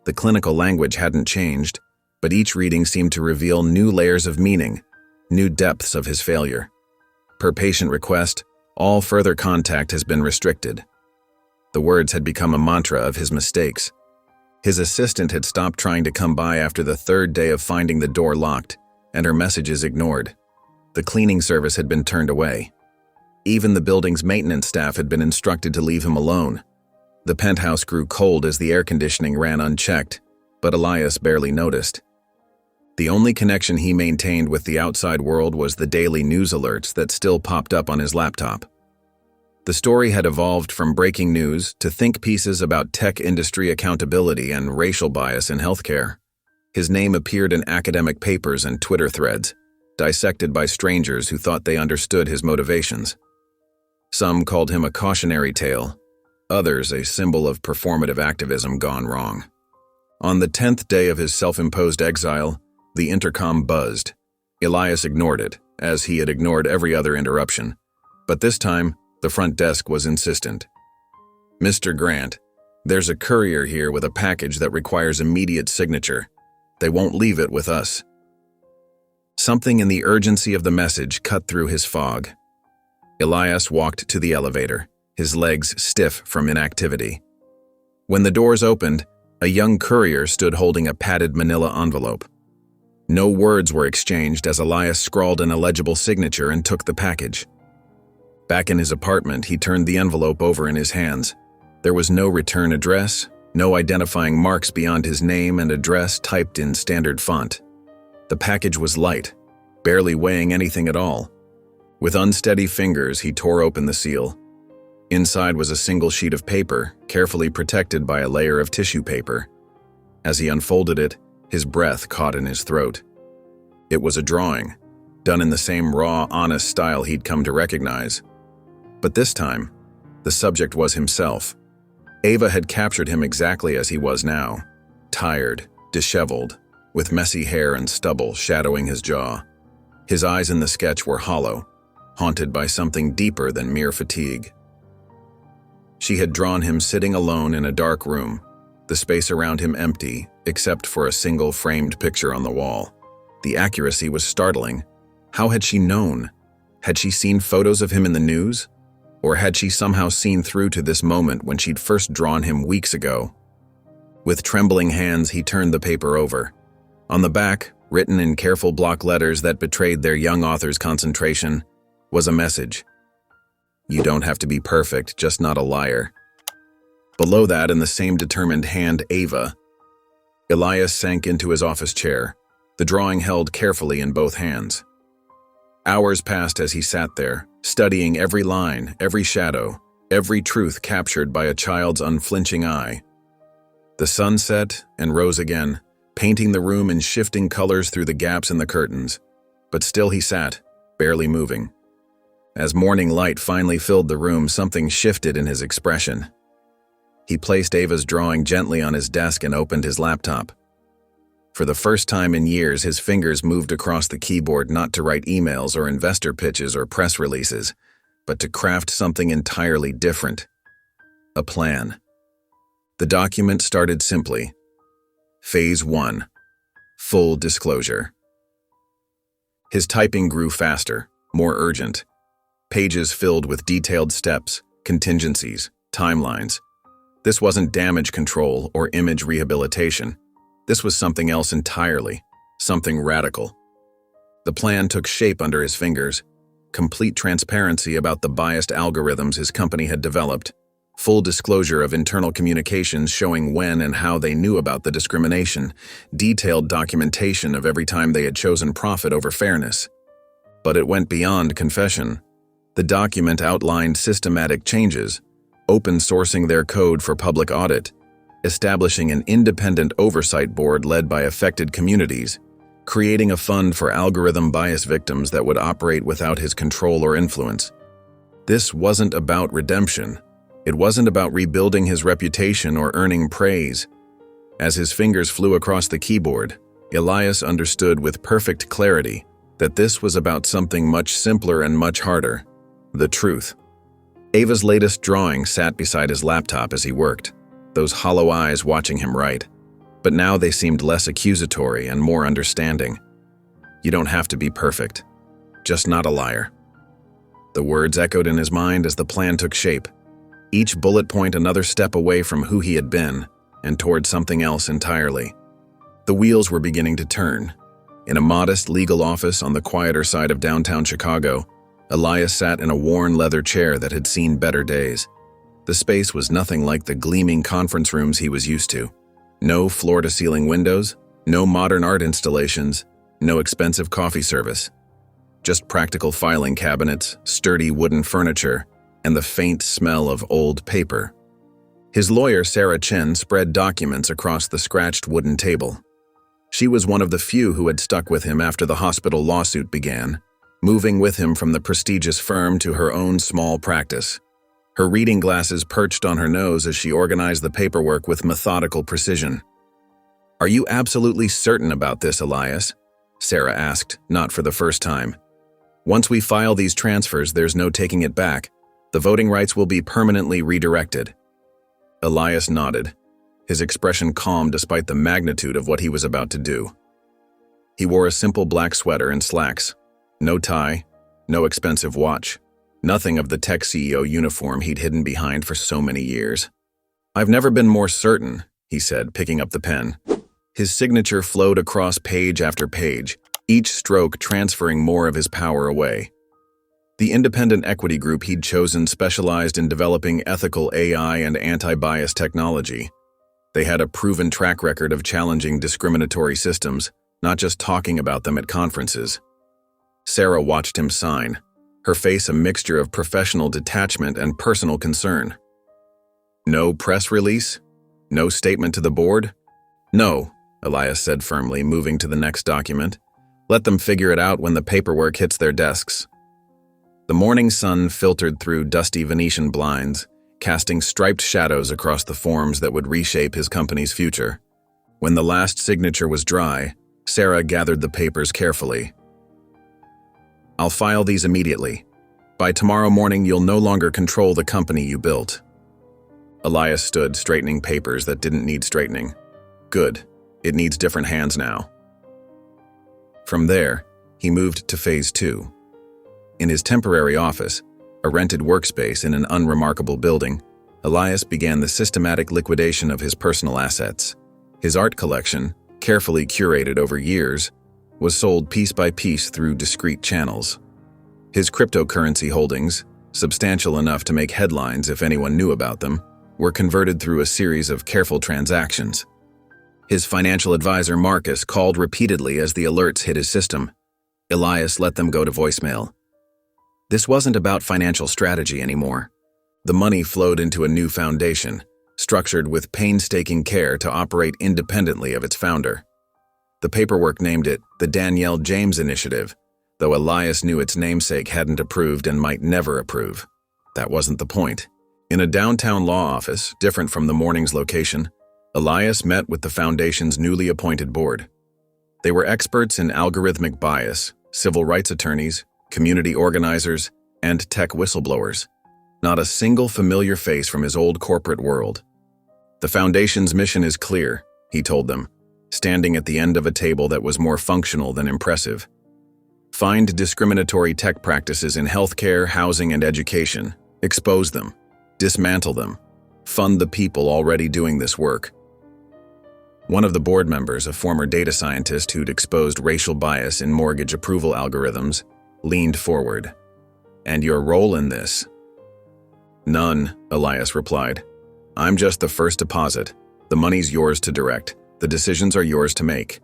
A: The clinical language hadn't changed, but each reading seemed to reveal new layers of meaning, new depths of his failure. Per patient request, all further contact has been restricted. The words had become a mantra of his mistakes. His assistant had stopped trying to come by after the 3rd day of finding the door locked, and her messages ignored. The cleaning service had been turned away. Even the building's maintenance staff had been instructed to leave him alone. The penthouse grew cold as the air conditioning ran unchecked, but Elias barely noticed. The only connection he maintained with the outside world was the daily news alerts that still popped up on his laptop. The story had evolved from breaking news to think pieces about tech industry accountability and racial bias in healthcare. His name appeared in academic papers and Twitter threads, dissected by strangers who thought they understood his motivations. Some called him a cautionary tale, others a symbol of performative activism gone wrong. On the 10th day of his self-imposed exile, the intercom buzzed. Elias ignored it, as he had ignored every other interruption. But this time, the front desk was insistent. "Mr. Grant, there's a courier here with a package that requires immediate signature. They won't leave it with us." Something in the urgency of the message cut through his fog. Elias walked to the elevator, his legs stiff from inactivity. When the doors opened, a young courier stood holding a padded manila envelope. No words were exchanged as Elias scrawled an illegible signature and took the package. Back in his apartment, he turned the envelope over in his hands. There was no return address, No identifying marks beyond his name and address typed in standard font. The package was light, barely weighing anything at all. With unsteady fingers, he tore open the seal. Inside was a single sheet of paper, carefully protected by a layer of tissue paper. As he unfolded it, his breath caught in his throat. It was a drawing, done in the same raw, honest style he'd come to recognize. But this time, the subject was himself. Ava had captured him exactly as he was now, tired, disheveled, with messy hair and stubble shadowing his jaw. His eyes in the sketch were hollow, haunted by something deeper than mere fatigue. She had drawn him sitting alone in a dark room, the space around him empty, except for a single framed picture on the wall. The accuracy was startling. How had she known? Had she seen photos of him in the news? Or had she somehow seen through to this moment when she'd first drawn him weeks ago? With trembling hands, he turned the paper over. On the back, written in careful block letters that betrayed their young author's concentration, was a message. You don't have to be perfect, just not a liar. Below that, in the same determined hand, Ava. Elias sank into his office chair, the drawing held carefully in both hands. Hours passed as he sat there, studying every line, every shadow, every truth captured by a child's unflinching eye. The sun set and rose again, painting the room in shifting colors through the gaps in the curtains. But still he sat, barely moving. As morning light finally filled the room, something shifted in his expression. He placed Ava's drawing gently on his desk and opened his laptop. For the first time in years, his fingers moved across the keyboard not to write emails or investor pitches or press releases, but to craft something entirely different. A plan. The document started simply. Phase 1. Full disclosure. His typing grew faster, more urgent. Pages filled with detailed steps, contingencies, timelines. This wasn't damage control or image rehabilitation. This was something else entirely, something radical. The plan took shape under his fingers. Complete transparency about the biased algorithms his company had developed. Full disclosure of internal communications showing when and how they knew about the discrimination. Detailed documentation of every time they had chosen profit over fairness. But it went beyond confession. The document outlined systematic changes, open sourcing their code for public audit, establishing an independent oversight board led by affected communities, creating a fund for algorithm bias victims that would operate without his control or influence. This wasn't about redemption. It wasn't about rebuilding his reputation or earning praise. As his fingers flew across the keyboard, Elias understood with perfect clarity that this was about something much simpler and much harder: the truth. Ava's latest drawing sat beside his laptop as he worked, those hollow eyes watching him write. But now they seemed less accusatory and more understanding. You don't have to be perfect. Just not a liar. The words echoed in his mind as the plan took shape. Each bullet point another step away from who he had been and toward something else entirely. The wheels were beginning to turn. In a modest legal office on the quieter side of downtown Chicago, Elias sat in a worn leather chair that had seen better days. The space was nothing like the gleaming conference rooms he was used to. No floor-to-ceiling windows, no modern art installations, no expensive coffee service. Just practical filing cabinets, sturdy wooden furniture, and the faint smell of old paper. His lawyer, Sarah Chen, spread documents across the scratched wooden table. She was one of the few who had stuck with him after the hospital lawsuit began, moving with him from the prestigious firm to her own small practice. Her reading glasses perched on her nose as she organized the paperwork with methodical precision. "Are you absolutely certain about this, Elias?" Sarah asked, not for the first time. "Once we file these transfers, there's no taking it back. The voting rights will be permanently redirected." Elias nodded, his expression calm despite the magnitude of what he was about to do. He wore a simple black sweater and slacks. No tie, no expensive watch, nothing of the tech CEO uniform he'd hidden behind for so many years. "I've never been more certain," he said, picking up the pen. His signature flowed across page after page, each stroke transferring more of his power away. The independent equity group he'd chosen specialized in developing ethical AI and anti-bias technology. They had a proven track record of challenging discriminatory systems, not just talking about them at conferences. Sarah watched him sign, her face a mixture of professional detachment and personal concern. No press release? No statement to the board? No, Elias said firmly, moving to the next document. Let them figure it out when the paperwork hits their desks. The morning sun filtered through dusty Venetian blinds, casting striped shadows across the forms that would reshape his company's future. When the last signature was dry, Sarah gathered the papers carefully. I'll file these immediately. By tomorrow morning, you'll no longer control the company you built. Elias stood, straightening papers that didn't need straightening. Good. It needs different hands now. From there, he moved to Phase 2. In his temporary office, a rented workspace in an unremarkable building, Elias began the systematic liquidation of his personal assets. His art collection, carefully curated over years, was sold piece by piece through discrete channels. His cryptocurrency holdings, substantial enough to make headlines if anyone knew about them, were converted through a series of careful transactions. His financial advisor Marcus called repeatedly as the alerts hit his system. Elias let them go to voicemail. This wasn't about financial strategy anymore. The money flowed into a new foundation, structured with painstaking care to operate independently of its founder. The paperwork named it the Danielle James Initiative, though Elias knew its namesake hadn't approved and might never approve. That wasn't the point. In a downtown law office, different from the morning's location, Elias met with the foundation's newly appointed board. They were experts in algorithmic bias, civil rights attorneys, community organizers, and tech whistleblowers. Not a single familiar face from his old corporate world. The foundation's mission is clear, he told them, standing at the end of a table that was more functional than impressive. Find discriminatory tech practices in healthcare, housing, and education. Expose them. Dismantle them. Fund the people already doing this work. One of the board members, a former data scientist who'd exposed racial bias in mortgage approval algorithms, leaned forward. And your role in this? None, Elias replied. I'm just the first deposit. The money's yours to direct. The decisions are yours to make.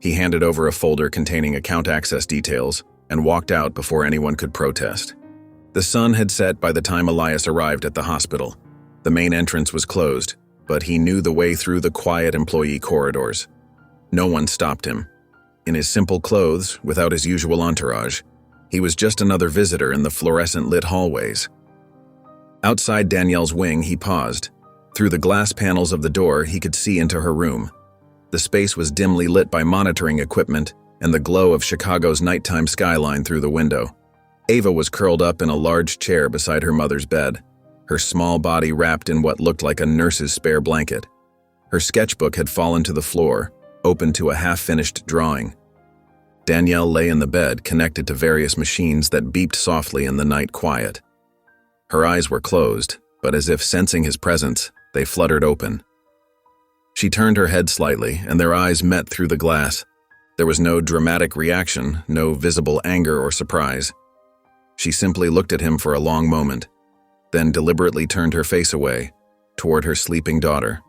A: He handed over a folder containing account access details and walked out before anyone could protest. The sun had set by the time Elias arrived at the hospital. The main entrance was closed, but he knew the way through the quiet employee corridors. No one stopped him. In his simple clothes, without his usual entourage, he was just another visitor in the fluorescent-lit hallways. Outside Danielle's wing, he paused. Through the glass panels of the door, he could see into her room. The space was dimly lit by monitoring equipment and the glow of Chicago's nighttime skyline through the window. Ava was curled up in a large chair beside her mother's bed, her small body wrapped in what looked like a nurse's spare blanket. Her sketchbook had fallen to the floor, open to a half-finished drawing. Danielle lay in the bed, connected to various machines that beeped softly in the night quiet. Her eyes were closed, but as if sensing his presence, they fluttered open. She turned her head slightly, and their eyes met through the glass. There was no dramatic reaction, no visible anger or surprise. She simply looked at him for a long moment, then deliberately turned her face away, toward her sleeping daughter.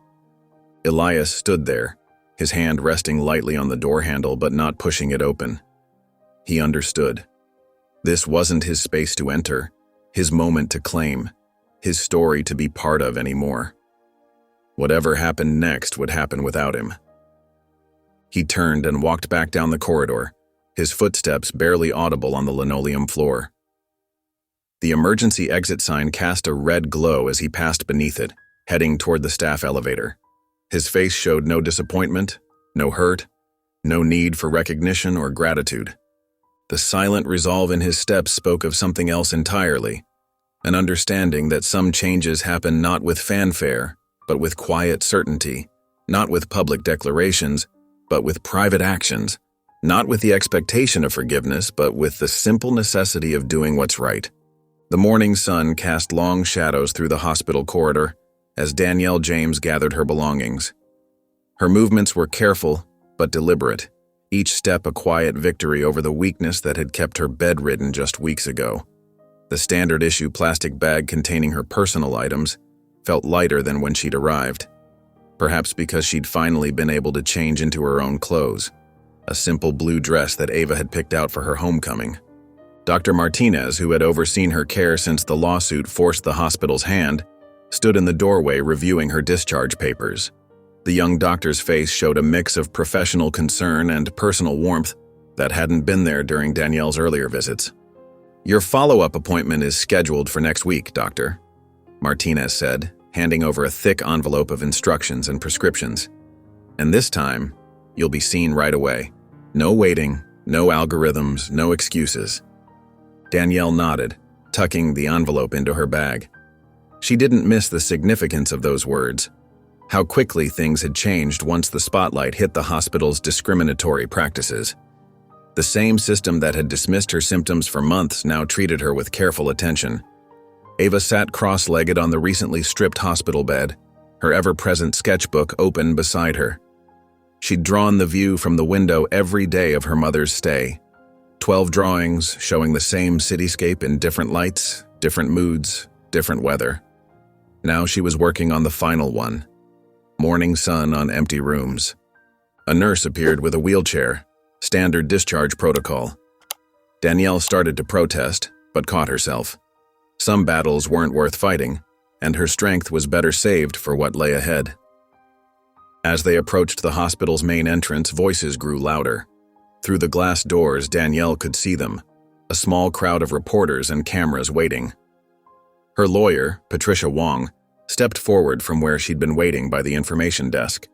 A: Elias stood there, his hand resting lightly on the door handle but not pushing it open. He understood. This wasn't his space to enter, his moment to claim, his story to be part of anymore. Whatever happened next would happen without him. He turned and walked back down the corridor, his footsteps barely audible on the linoleum floor. The emergency exit sign cast a red glow as he passed beneath it, heading toward the staff elevator. His face showed no disappointment, no hurt, no need for recognition or gratitude. The silent resolve in his steps spoke of something else entirely, an understanding that some changes happen not with fanfare, but with quiet certainty, not with public declarations, but with private actions, not with the expectation of forgiveness, but with the simple necessity of doing what's right. The morning sun cast long shadows through the hospital corridor as Danielle James gathered her belongings. Her movements were careful but deliberate, each step a quiet victory over the weakness that had kept her bedridden just weeks ago. The standard-issue plastic bag containing her personal items felt lighter than when she'd arrived. perhaps because she'd finally been able to change into her own clothes, a simple blue dress that Ava had picked out for her homecoming. Dr. Martinez, who had overseen her care since the lawsuit forced the hospital's hand, stood in the doorway reviewing her discharge papers. The young doctor's face showed a mix of professional concern and personal warmth that hadn't been there during Danielle's earlier visits. "Your follow-up appointment is scheduled for next week, doctor," Martinez said, handing over a thick envelope of instructions and prescriptions. "And this time, you'll be seen right away. No waiting, no algorithms, no excuses." Danielle nodded, tucking the envelope into her bag. She didn't miss the significance of those words. How quickly things had changed once the spotlight hit the hospital's discriminatory practices. The same system that had dismissed her symptoms for months now treated her with careful attention. Ava sat cross-legged on the recently stripped hospital bed, her ever-present sketchbook open beside her. She'd drawn the view from the window every day of her mother's stay. 12 drawings showing the same cityscape in different lights, different moods, different weather. Now she was working on the final one. Morning sun on empty rooms. A nurse appeared with a wheelchair, standard discharge protocol. Danielle started to protest, but caught herself. Some battles weren't worth fighting, and her strength was better saved for what lay ahead. As they approached the hospital's main entrance, voices grew louder. Through the glass doors, Danielle could see them, a small crowd of reporters and cameras waiting. Her lawyer, Patricia Wong, stepped forward from where she'd been waiting by the information desk.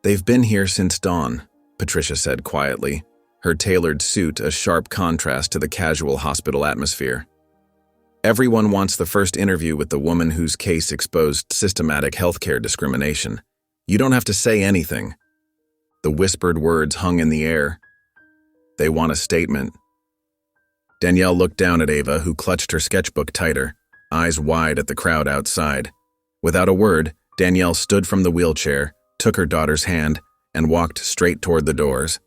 A: "They've been here since dawn," Patricia said quietly, her tailored suit a sharp contrast to the casual hospital atmosphere. "Everyone wants the first interview with the woman whose case exposed systematic healthcare discrimination. You don't have to say anything." The whispered words hung in the air. "They want a statement." Danielle looked down at Ava, who clutched her sketchbook tighter, eyes wide at the crowd outside. Without a word, Danielle stood from the wheelchair, took her daughter's hand, and walked straight toward the doors.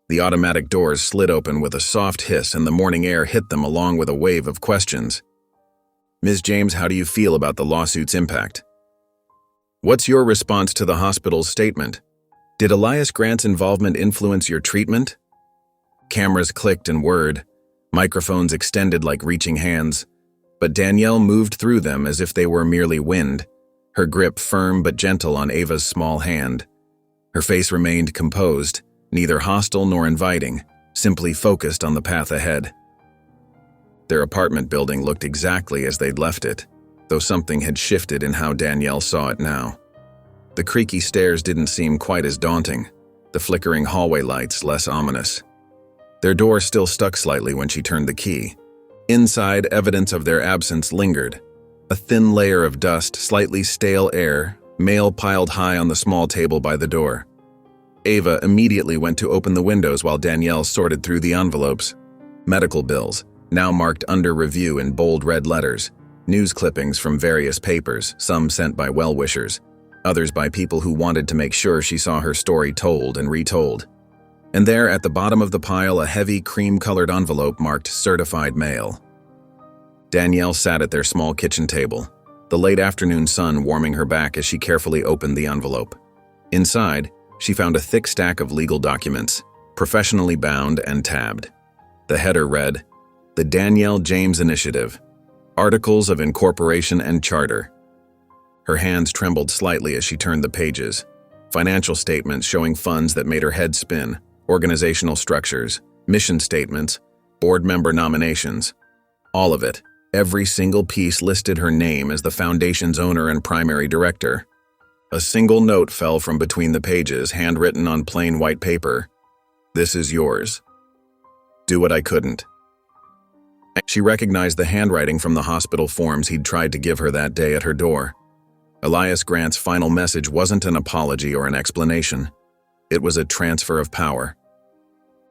A: The automatic doors slid open with a soft hiss, and the morning air hit them along with a wave of questions. "Ms. James, how do you feel about the lawsuit's impact? What's your response to the hospital's statement? Did Elias Grant's involvement influence your treatment?" Cameras clicked and whirred, microphones extended like reaching hands, but Danielle moved through them as if they were merely wind, her grip firm but gentle on Ava's small hand. Her face remained composed, neither hostile nor inviting, simply focused on the path ahead. Their apartment building looked exactly as they'd left it, though something had shifted in how Danielle saw it now. The creaky stairs didn't seem quite as daunting, the flickering hallway lights less ominous. Their door still stuck slightly when she turned the key. Inside, evidence of their absence lingered. A thin layer of dust, slightly stale air, mail piled high on the small table by the door. Ava immediately went to open the windows while Danielle sorted through the envelopes. Medical bills, now marked under review in bold red letters. News clippings from various papers, some sent by well-wishers, others by people who wanted to make sure she saw her story told and retold. And there, at the bottom of the pile, a heavy cream-colored envelope marked certified mail. Danielle sat at their small kitchen table, the late afternoon sun warming her back as she carefully opened the envelope. Inside, she found a thick stack of legal documents, professionally bound and tabbed. The header read, "The Danielle James Initiative, Articles of Incorporation and Charter." Her hands trembled slightly as she turned the pages. Financial statements showing funds that made her head spin, organizational structures, mission statements, board member nominations. All of it, every single piece listed her name as the foundation's owner and primary director. A single note fell from between the pages, handwritten on plain white paper. "This is yours. Do what I couldn't." She recognized the handwriting from the hospital forms he'd tried to give her that day at her door. Elias Grant's final message wasn't an apology or an explanation. It was a transfer of power.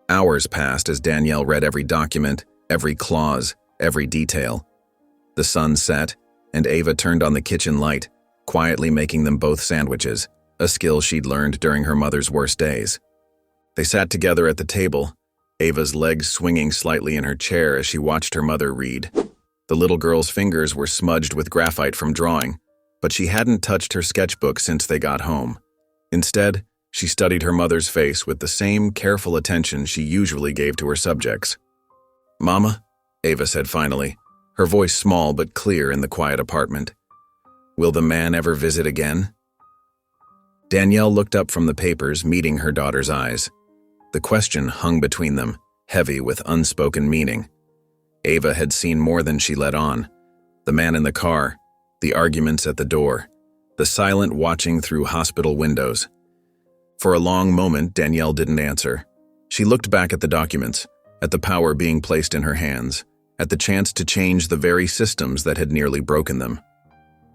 A: Hours passed as Danielle read every document, every clause, every detail. The sun set, and Ava turned on the kitchen light, quietly making them both sandwiches, a skill she'd learned during her mother's worst days. They sat together at the table, Ava's legs swinging slightly in her chair as she watched her mother read. The little girl's fingers were smudged with graphite from drawing, but she hadn't touched her sketchbook since they got home. Instead, she studied her mother's face with the same careful attention she usually gave to her subjects. "Mama," Ava said finally, her voice small but clear in the quiet apartment. "Will the man ever visit again?" Danielle looked up from the papers, meeting her daughter's eyes. The question hung between them, heavy with unspoken meaning. Ava had seen more than she let on. The man in the car, the arguments at the door, the silent watching through hospital windows. For a long moment, Danielle didn't answer. She looked back at the documents, at the power being placed in her hands, at the chance to change the very systems that had nearly broken them.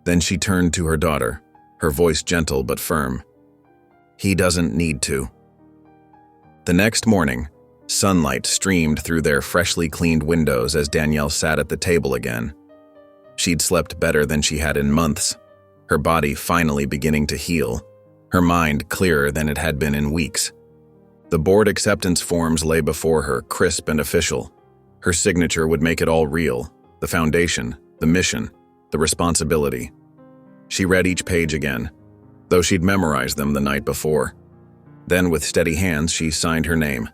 A: Then she turned to her daughter, her voice gentle but firm. "He doesn't need to." The next morning, sunlight streamed through their freshly cleaned windows as Danielle sat at the table again. She'd slept better than she had in months, her body finally beginning to heal, her mind clearer than it had been in weeks. The board acceptance forms lay before her, crisp and official. Her signature would make it all real, the foundation, the mission, the responsibility. She read each page again, though she'd memorized them the night before. Then, with steady hands, she signed her name.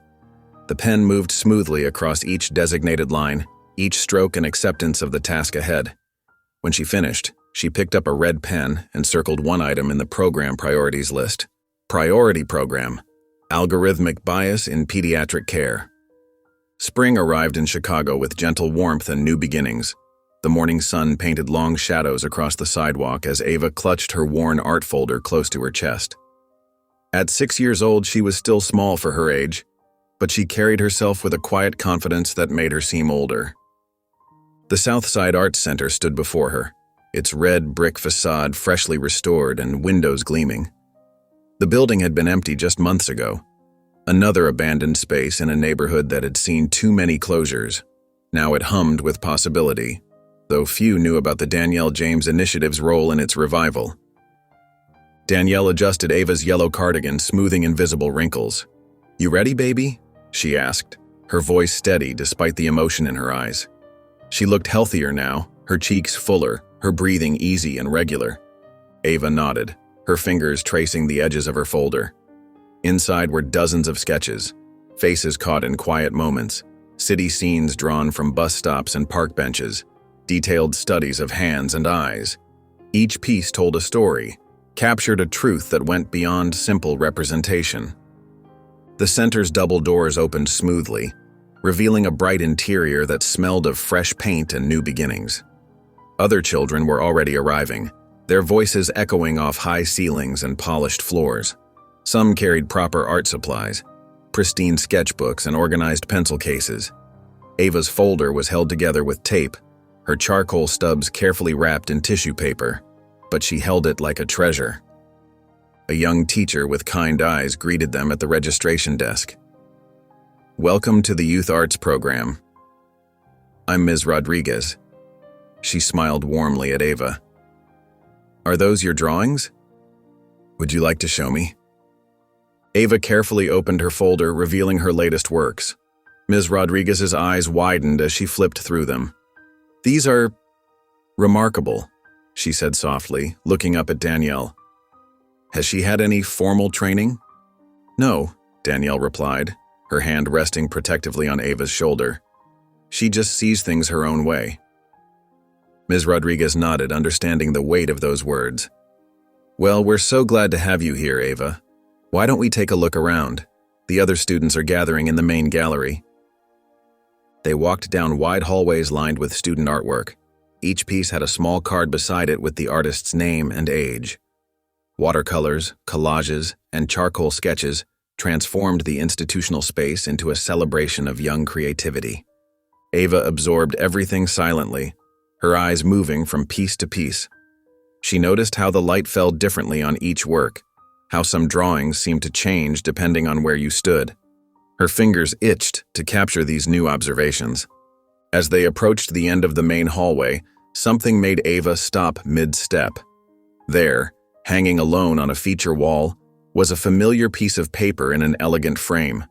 A: The pen moved smoothly across each designated line, each stroke an acceptance of the task ahead. When she finished, she picked up a red pen and circled one item in the program priorities list. Priority Program: Algorithmic Bias in Pediatric Care. Spring arrived in Chicago with gentle warmth and new beginnings. The morning sun painted long shadows across the sidewalk as Ava clutched her worn art folder close to her chest. At 6 years old, she was still small for her age, but she carried herself with a quiet confidence that made her seem older. The Southside Arts Center stood before her, its red brick facade freshly restored and windows gleaming. The building had been empty just months ago, another abandoned space in a neighborhood that had seen too many closures. Now it hummed with possibility, though few knew about the Danielle James Initiative's role in its revival. Danielle adjusted Ava's yellow cardigan, smoothing invisible wrinkles. "You ready, baby?" she asked, her voice steady despite the emotion in her eyes. She looked healthier now, her cheeks fuller, her breathing easy and regular. Ava nodded, her fingers tracing the edges of her folder. Inside were dozens of sketches, faces caught in quiet moments, city scenes drawn from bus stops and park benches, detailed studies of hands and eyes. Each piece told a story, captured a truth that went beyond simple representation. The center's double doors opened smoothly, revealing a bright interior that smelled of fresh paint and new beginnings. Other children were already arriving, their voices echoing off high ceilings and polished floors. Some carried proper art supplies, pristine sketchbooks and organized pencil cases. Ava's folder was held together with tape, her charcoal stubs carefully wrapped in tissue paper, but she held it like a treasure. A young teacher with kind eyes greeted them at the registration desk. "Welcome to the Youth Arts Program. I'm Ms. Rodriguez." She smiled warmly at Ava. "Are those your drawings? Would you like to show me?" Ava carefully opened her folder, revealing her latest works. Ms. Rodriguez's eyes widened as she flipped through them. "These are remarkable," she said softly, looking up at Danielle. "Has she had any formal training?" "No," Danielle replied, her hand resting protectively on Ava's shoulder. "She just sees things her own way." Ms. Rodriguez nodded, understanding the weight of those words. "Well, we're so glad to have you here, Ava. Why don't we take a look around? The other students are gathering in the main gallery." They walked down wide hallways lined with student artwork. Each piece had a small card beside it with the artist's name and age. Watercolors, collages, and charcoal sketches transformed the institutional space into a celebration of young creativity. Ava absorbed everything silently, her eyes moving from piece to piece. She noticed how the light fell differently on each work, how some drawings seemed to change depending on where you stood. Her fingers itched to capture these new observations. As they approached the end of the main hallway, something made Ava stop mid-step. There, hanging alone on a feature wall, was a familiar piece of paper in an elegant frame.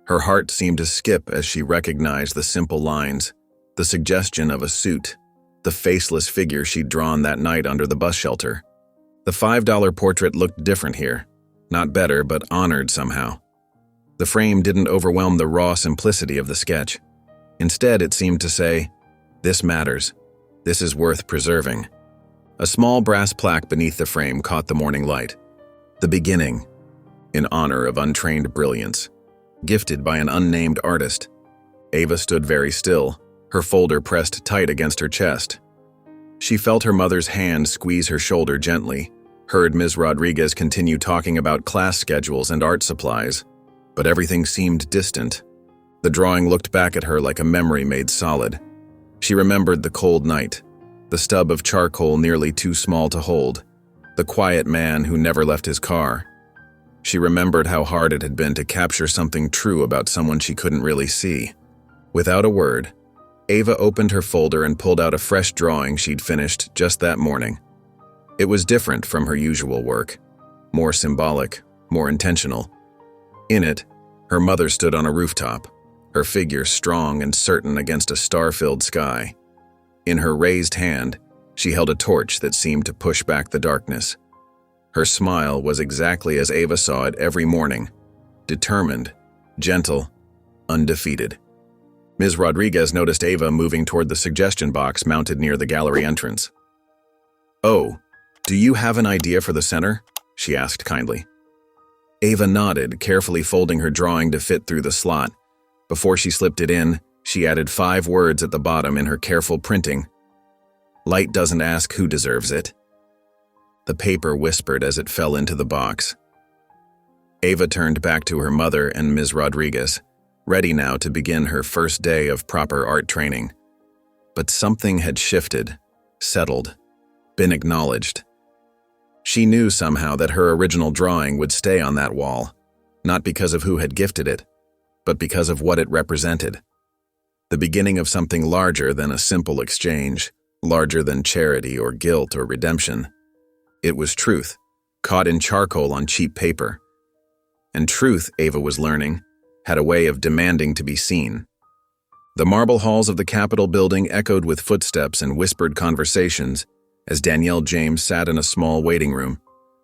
A: Her heart seemed to skip as she recognized the simple lines, the suggestion of a suit. the faceless figure she'd drawn that night under the bus shelter. The $5 portrait looked different here. Not better, but honored somehow. The frame didn't overwhelm the raw simplicity of the sketch. Instead, it seemed to say, "This matters. This is worth preserving." A small brass plaque beneath the frame caught the morning light. "The Beginning," in honor of untrained brilliance. Gifted by an unnamed artist. Ava stood very still, her folder pressed tight against her chest. She felt her mother's hand squeeze her shoulder gently, heard Ms. Rodriguez continue talking about class schedules and art supplies, but everything seemed distant. The drawing looked back at her like a memory made solid. She remembered the cold night, the stub of charcoal nearly too small to hold, the quiet man who never left his car. She remembered how hard it had been to capture something true about someone she couldn't really see. Without a word, Ava opened her folder and pulled out a fresh drawing she'd finished just that morning. It was different from her usual work, more symbolic, more intentional. In it, her mother stood on a rooftop, her figure strong and certain against a star-filled sky. In her raised hand, she held a torch that seemed to push back the darkness. Her smile was exactly as Ava saw it every morning, determined, gentle, undefeated. Ms. Rodriguez noticed Ava moving toward the suggestion box mounted near the gallery entrance. "Oh, do you have an idea for the center?" she asked kindly. Ava nodded, carefully folding her drawing to fit through the slot. Before she slipped it in, she added 5 words at the bottom in her careful printing. "Light doesn't ask who deserves it." The paper whispered as it fell into the box. Ava turned back to her mother and Ms. Rodriguez, ready now to begin her first day of proper art training. But something had shifted, settled, been acknowledged. She knew somehow that her original drawing would stay on that wall, not because of who had gifted it, but because of what it represented. The beginning of something larger than a simple exchange, larger than charity or guilt or redemption. It was truth, caught in charcoal on cheap paper. And truth, Ava was learning, had a way of demanding to be seen. The marble halls of the Capitol building echoed with footsteps and whispered conversations as Danielle James sat in a small waiting room,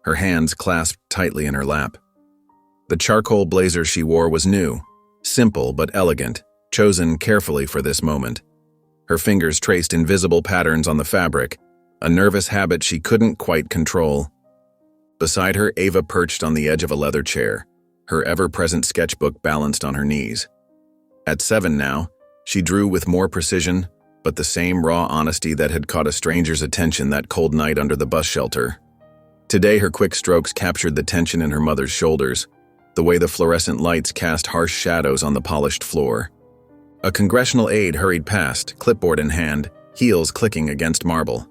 A: her hands clasped tightly in her lap. The charcoal blazer she wore was new, simple but elegant, chosen carefully for this moment. Her fingers traced invisible patterns on the fabric, a nervous habit she couldn't quite control. Beside her, Ava perched on the edge of a leather chair, her ever-present sketchbook balanced on her knees. At 7 now, she drew with more precision, but the same raw honesty that had caught a stranger's attention that cold night under the bus shelter. Today, her quick strokes captured the tension in her mother's shoulders, the way the fluorescent lights cast harsh shadows on the polished floor. A congressional aide hurried past, clipboard in hand, heels clicking against marble.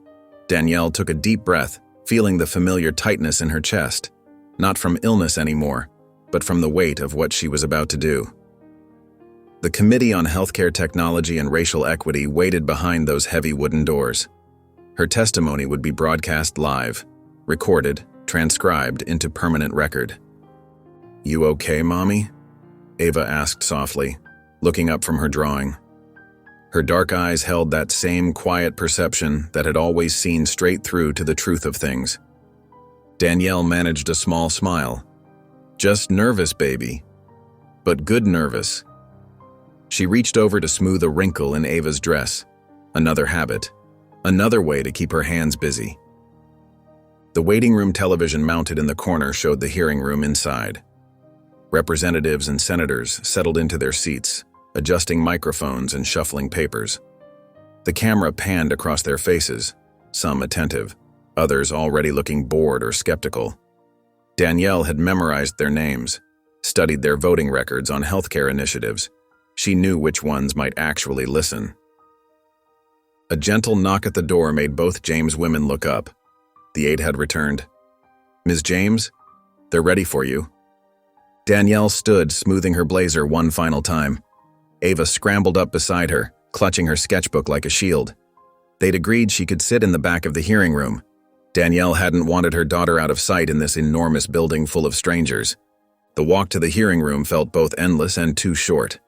A: Danielle took a deep breath, feeling the familiar tightness in her chest, not from illness anymore, but from the weight of what she was about to do. The Committee on Healthcare Technology and Racial Equity waited behind those heavy wooden doors. Her testimony would be broadcast live, recorded, transcribed into permanent record. "You okay, Mommy?" Ava asked softly, looking up from her drawing. Her dark eyes held that same quiet perception that had always seen straight through to the truth of things. Danielle managed a small smile. "Just nervous, baby. But good nervous." She reached over to smooth a wrinkle in Ava's dress. Another habit. Another way to keep her hands busy. The waiting room television mounted in the corner showed the hearing room inside. Representatives and senators settled into their seats, adjusting microphones and shuffling papers. The camera panned across their faces, some attentive, others already looking bored or skeptical. Danielle had memorized their names, studied their voting records on healthcare initiatives. She knew which ones might actually listen. A gentle knock at the door made both James women look up. The aide had returned. "Ms. James, they're ready for you." Danielle stood, smoothing her blazer one final time. Ava scrambled up beside her, clutching her sketchbook like a shield. They'd agreed she could sit in the back of the hearing room. Danielle hadn't wanted her daughter out of sight in this enormous building full of strangers. The walk to the hearing room felt both endless and too short.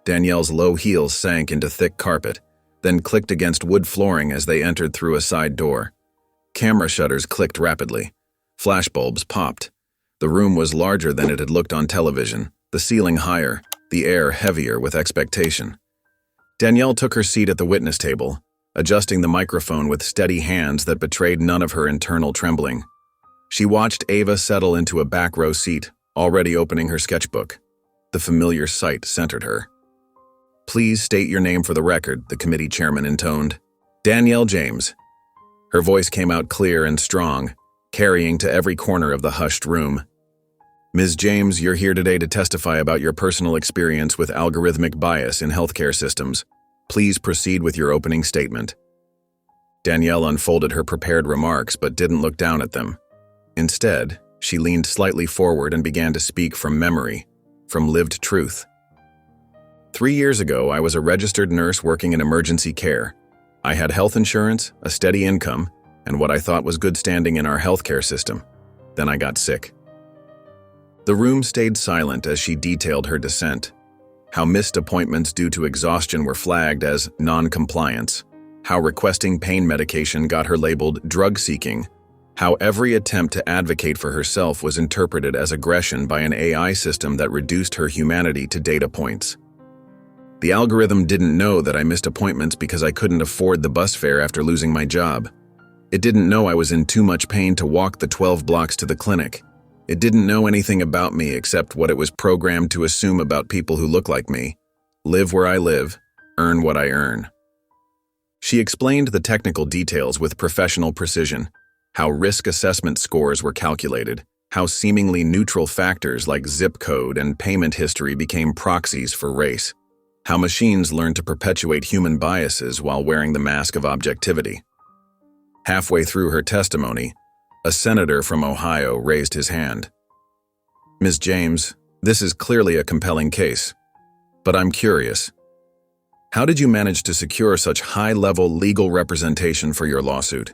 A: Danielle's low heels sank into thick carpet, then clicked against wood flooring as they entered through a side door. Camera shutters clicked rapidly. Flashbulbs popped. The room was larger than it had looked on television, the ceiling higher, the air heavier with expectation. Danielle took her seat at the witness table, adjusting the microphone with steady hands that betrayed none of her internal trembling. She watched Ava settle into a back row seat, already opening her sketchbook. The familiar sight centered her. "Please state your name for the record," the committee chairman intoned. "Danielle James." Her voice came out clear and strong, carrying to every corner of the hushed room. "Ms. James, you're here today to testify about your personal experience with algorithmic bias in healthcare systems. Please proceed with your opening statement." Danielle unfolded her prepared remarks but didn't look down at them. Instead, she leaned slightly forward and began to speak from memory, from lived truth. 3 years ago, I was a registered nurse working in emergency care. I had health insurance, a steady income, and what I thought was good standing in our healthcare system. Then I got sick. The room stayed silent as she detailed her descent. How missed appointments due to exhaustion were flagged as non-compliance. How requesting pain medication got her labeled drug-seeking. How every attempt to advocate for herself was interpreted as aggression by an AI system that reduced her humanity to data points. The algorithm didn't know that I missed appointments because I couldn't afford the bus fare after losing my job. It didn't know I was in too much pain to walk the 12 blocks to the clinic. It didn't know anything about me except what it was programmed to assume about people who look like me. Live where I live, earn what I earn. She explained the technical details with professional precision, how risk assessment scores were calculated, how seemingly neutral factors like zip code and payment history became proxies for race, how machines learned to perpetuate human biases while wearing the mask of objectivity. Halfway through her testimony, a senator from Ohio raised his hand. "Ms. James, this is clearly a compelling case, but I'm curious. How did you manage to secure such high-level legal representation for your lawsuit?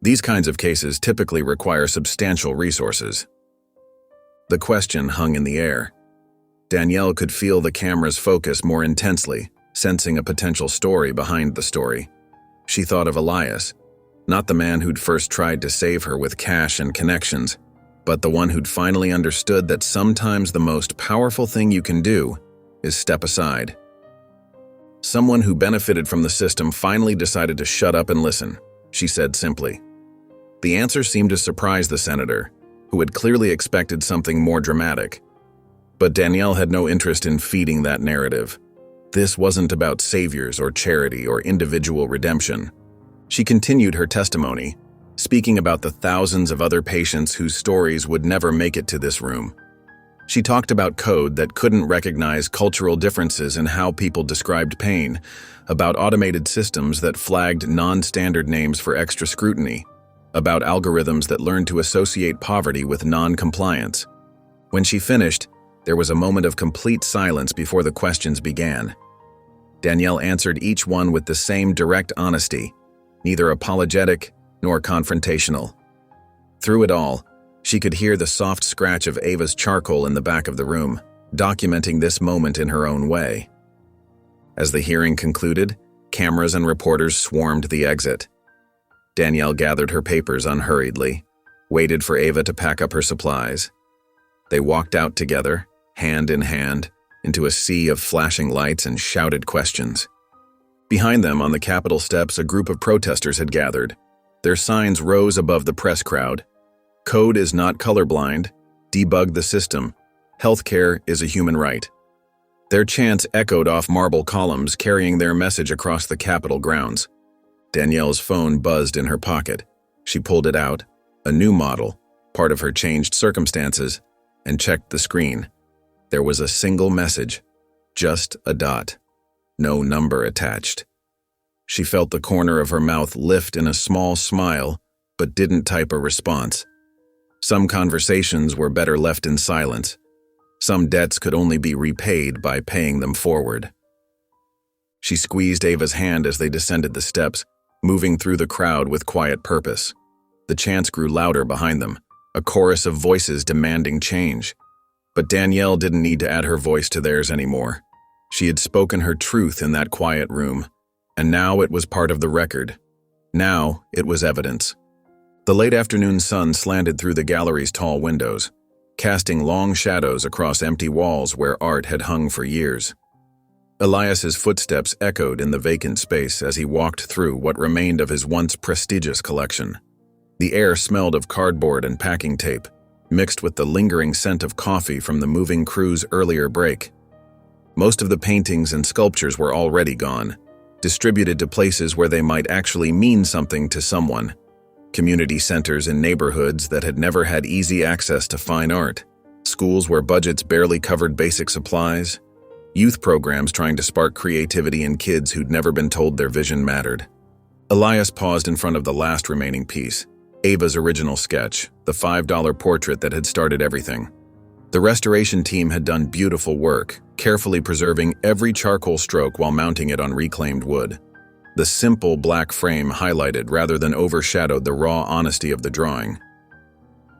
A: These kinds of cases typically require substantial resources." The question hung in the air. Danielle could feel the camera's focus more intensely, sensing a potential story behind the story. She thought of Elias, not the man who'd first tried to save her with cash and connections, but the one who'd finally understood that sometimes the most powerful thing you can do is step aside. Someone who benefited from the system finally decided to shut up and listen, she said simply. The answer seemed to surprise the senator, who had clearly expected something more dramatic. But Danielle had no interest in feeding that narrative. This wasn't about saviors or charity or individual redemption. She continued her testimony, speaking about the thousands of other patients whose stories would never make it to this room. She talked about code that couldn't recognize cultural differences in how people described pain, about automated systems that flagged non-standard names for extra scrutiny, about algorithms that learned to associate poverty with non-compliance. When she finished, there was a moment of complete silence before the questions began. Danielle answered each one with the same direct honesty, neither apologetic nor confrontational. Through it all, she could hear the soft scratch of Ava's charcoal in the back of the room, documenting this moment in her own way. As the hearing concluded, cameras and reporters swarmed the exit. Danielle gathered her papers unhurriedly, waited for Ava to pack up her supplies. They walked out together, hand in hand, into a sea of flashing lights and shouted questions. Behind them on the Capitol steps, a group of protesters had gathered. Their signs rose above the press crowd. Code is not colorblind. Debug the system. Healthcare is a human right. Their chants echoed off marble columns, carrying their message across the Capitol grounds. Danielle's phone buzzed in her pocket. She pulled it out, a new model, part of her changed circumstances, and checked the screen. There was a single message, just a dot. No number attached. She felt the corner of her mouth lift in a small smile, but didn't type a response. Some conversations were better left in silence. Some debts could only be repaid by paying them forward. She squeezed Ava's hand as they descended the steps, moving through the crowd with quiet purpose. The chants grew louder behind them, a chorus of voices demanding change. But Danielle didn't need to add her voice to theirs anymore. She had spoken her truth in that quiet room. And now it was part of the record. Now it was evidence. The late afternoon sun slanted through the gallery's tall windows, casting long shadows across empty walls where art had hung for years. Elias's footsteps echoed in the vacant space as he walked through what remained of his once prestigious collection. The air smelled of cardboard and packing tape, mixed with the lingering scent of coffee from the moving crew's earlier break. Most of the paintings and sculptures were already gone, distributed to places where they might actually mean something to someone. Community centers in neighborhoods that had never had easy access to fine art, schools where budgets barely covered basic supplies, youth programs trying to spark creativity in kids who'd never been told their vision mattered. Elias paused in front of the last remaining piece, Ava's original sketch, the $5 portrait that had started everything. The restoration team had done beautiful work, carefully preserving every charcoal stroke while mounting it on reclaimed wood. The simple black frame highlighted rather than overshadowed the raw honesty of the drawing.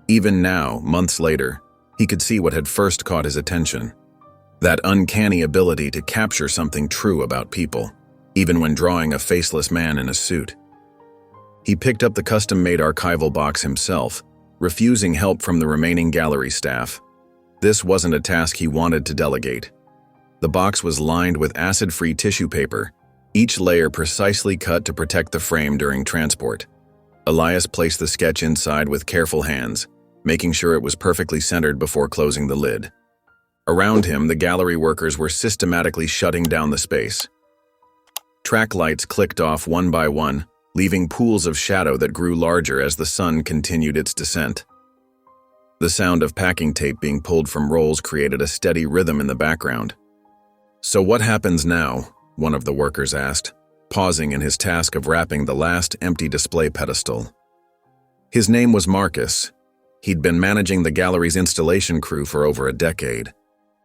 A: Even now, months later, he could see what had first caught his attention. That uncanny ability to capture something true about people, even when drawing a faceless man in a suit. He picked up the custom-made archival box himself, refusing help from the remaining gallery staff. This wasn't a task he wanted to delegate. The box was lined with acid-free tissue paper, each layer precisely cut to protect the frame during transport. Elias placed the sketch inside with careful hands, making sure it was perfectly centered before closing the lid. Around him, the gallery workers were systematically shutting down the space. Track lights clicked off one by one, leaving pools of shadow that grew larger as the sun continued its descent. The sound of packing tape being pulled from rolls created a steady rhythm in the background. "So what happens now?" one of the workers asked, pausing in his task of wrapping the last empty display pedestal. His name was Marcus. He'd been managing the gallery's installation crew for over a decade.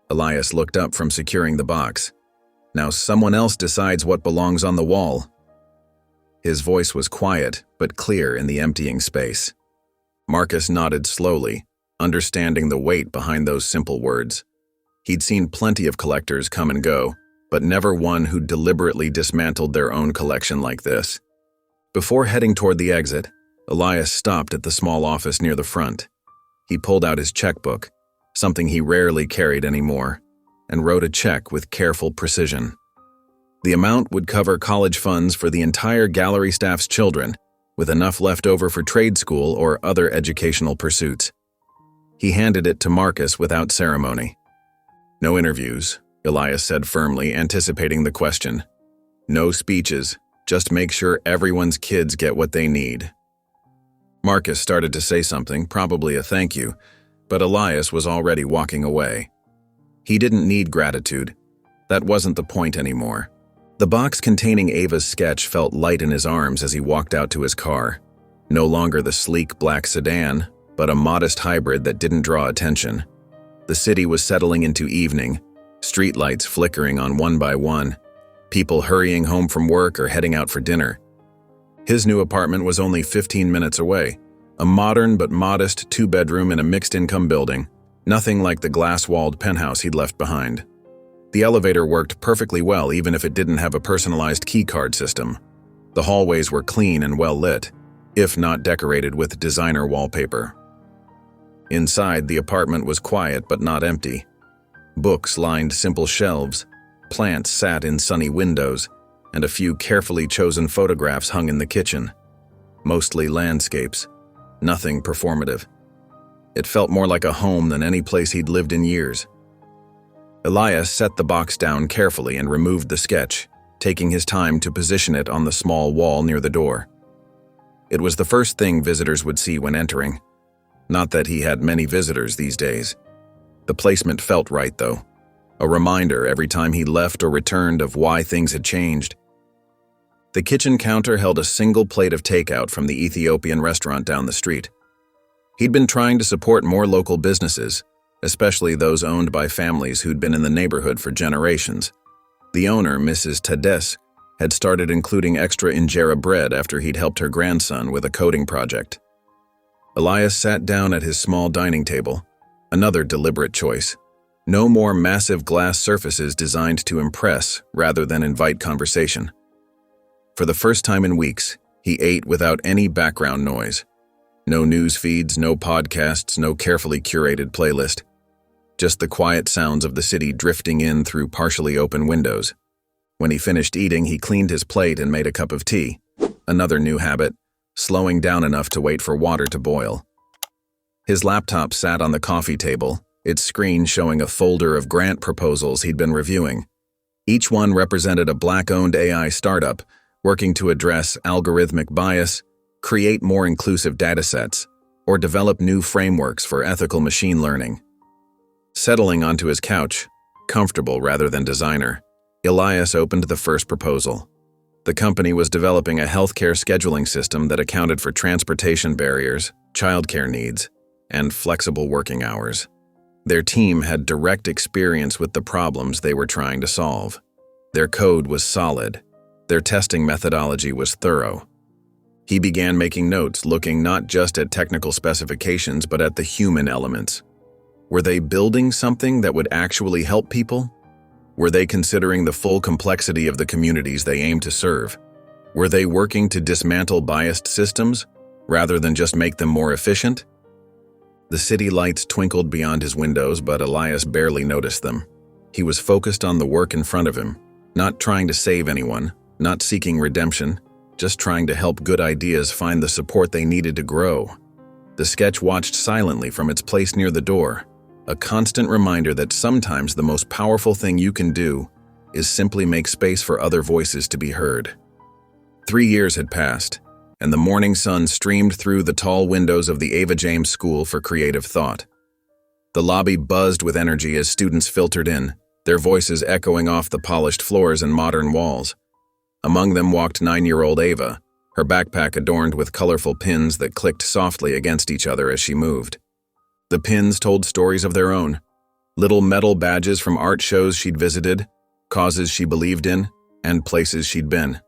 A: Elias looked up from securing the box. "Now someone else decides what belongs on the wall." His voice was quiet, but clear in the emptying space. Marcus nodded slowly, understanding the weight behind those simple words. He'd seen plenty of collectors come and go, but never one who deliberately dismantled their own collection like this. Before heading toward the exit, Elias stopped at the small office near the front. He pulled out his checkbook, something he rarely carried anymore, and wrote a check with careful precision. The amount would cover college funds for the entire gallery staff's children, with enough left over for trade school or other educational pursuits. He handed it to Marcus without ceremony. "No interviews," Elias said firmly, anticipating the question. "No speeches, just make sure everyone's kids get what they need." Marcus started to say something, probably a thank you, but Elias was already walking away. He didn't need gratitude. That wasn't the point anymore. The box containing Ava's sketch felt light in his arms as he walked out to his car. No longer the sleek black sedan, but a modest hybrid that didn't draw attention. The city was settling into evening, streetlights flickering on one by one, people hurrying home from work or heading out for dinner. His new apartment was only 15 minutes away, a modern but modest two-bedroom in a mixed-income building, nothing like the glass-walled penthouse he'd left behind. The elevator worked perfectly well even if it didn't have a personalized keycard system. The hallways were clean and well-lit, if not decorated with designer wallpaper. Inside, the apartment was quiet but not empty. Books lined simple shelves, plants sat in sunny windows, and a few carefully chosen photographs hung in the kitchen. Mostly landscapes, nothing performative. It felt more like a home than any place he'd lived in years. Elias set the box down carefully and removed the sketch, taking his time to position it on the small wall near the door. It was the first thing visitors would see when entering. Not that he had many visitors these days. The placement felt right, though. A reminder every time he left or returned of why things had changed. The kitchen counter held a single plate of takeout from the Ethiopian restaurant down the street. He'd been trying to support more local businesses, especially those owned by families who'd been in the neighborhood for generations. The owner, Mrs. Tades, had started including extra injera bread after he'd helped her grandson with a coding project. Elias sat down at his small dining table, another deliberate choice. No more massive glass surfaces designed to impress rather than invite conversation. For the first time in weeks, he ate without any background noise. No news feeds, no podcasts, no carefully curated playlist. Just the quiet sounds of the city drifting in through partially open windows. When he finished eating, he cleaned his plate and made a cup of tea. Another new habit, slowing down enough to wait for water to boil. His laptop sat on the coffee table, its screen showing a folder of grant proposals he'd been reviewing. Each one represented a Black-owned AI startup working to address algorithmic bias, create more inclusive datasets, or develop new frameworks for ethical machine learning. Settling onto his couch, comfortable rather than designer, Elias opened the first proposal. The company was developing a healthcare scheduling system that accounted for transportation barriers, childcare needs, and flexible working hours. Their team had direct experience with the problems they were trying to solve. Their code was solid. Their testing methodology was thorough. He began making notes, looking not just at technical specifications but at the human elements. Were they building something that would actually help people? Were they considering the full complexity of the communities they aimed to serve? Were they working to dismantle biased systems, rather than just make them more efficient? The city lights twinkled beyond his windows, but Elias barely noticed them. He was focused on the work in front of him, not trying to save anyone, not seeking redemption, just trying to help good ideas find the support they needed to grow. The sketch watched silently from its place near the door, a constant reminder that sometimes the most powerful thing you can do is simply make space for other voices to be heard. 3 years had passed, and the morning sun streamed through the tall windows of the Ava James School for Creative Thought. The lobby buzzed with energy as students filtered in, their voices echoing off the polished floors and modern walls. Among them walked 9-year-old Ava, her backpack adorned with colorful pins that clicked softly against each other as she moved. The pins told stories of their own, little metal badges from art shows she'd visited, causes she believed in, and places she'd been.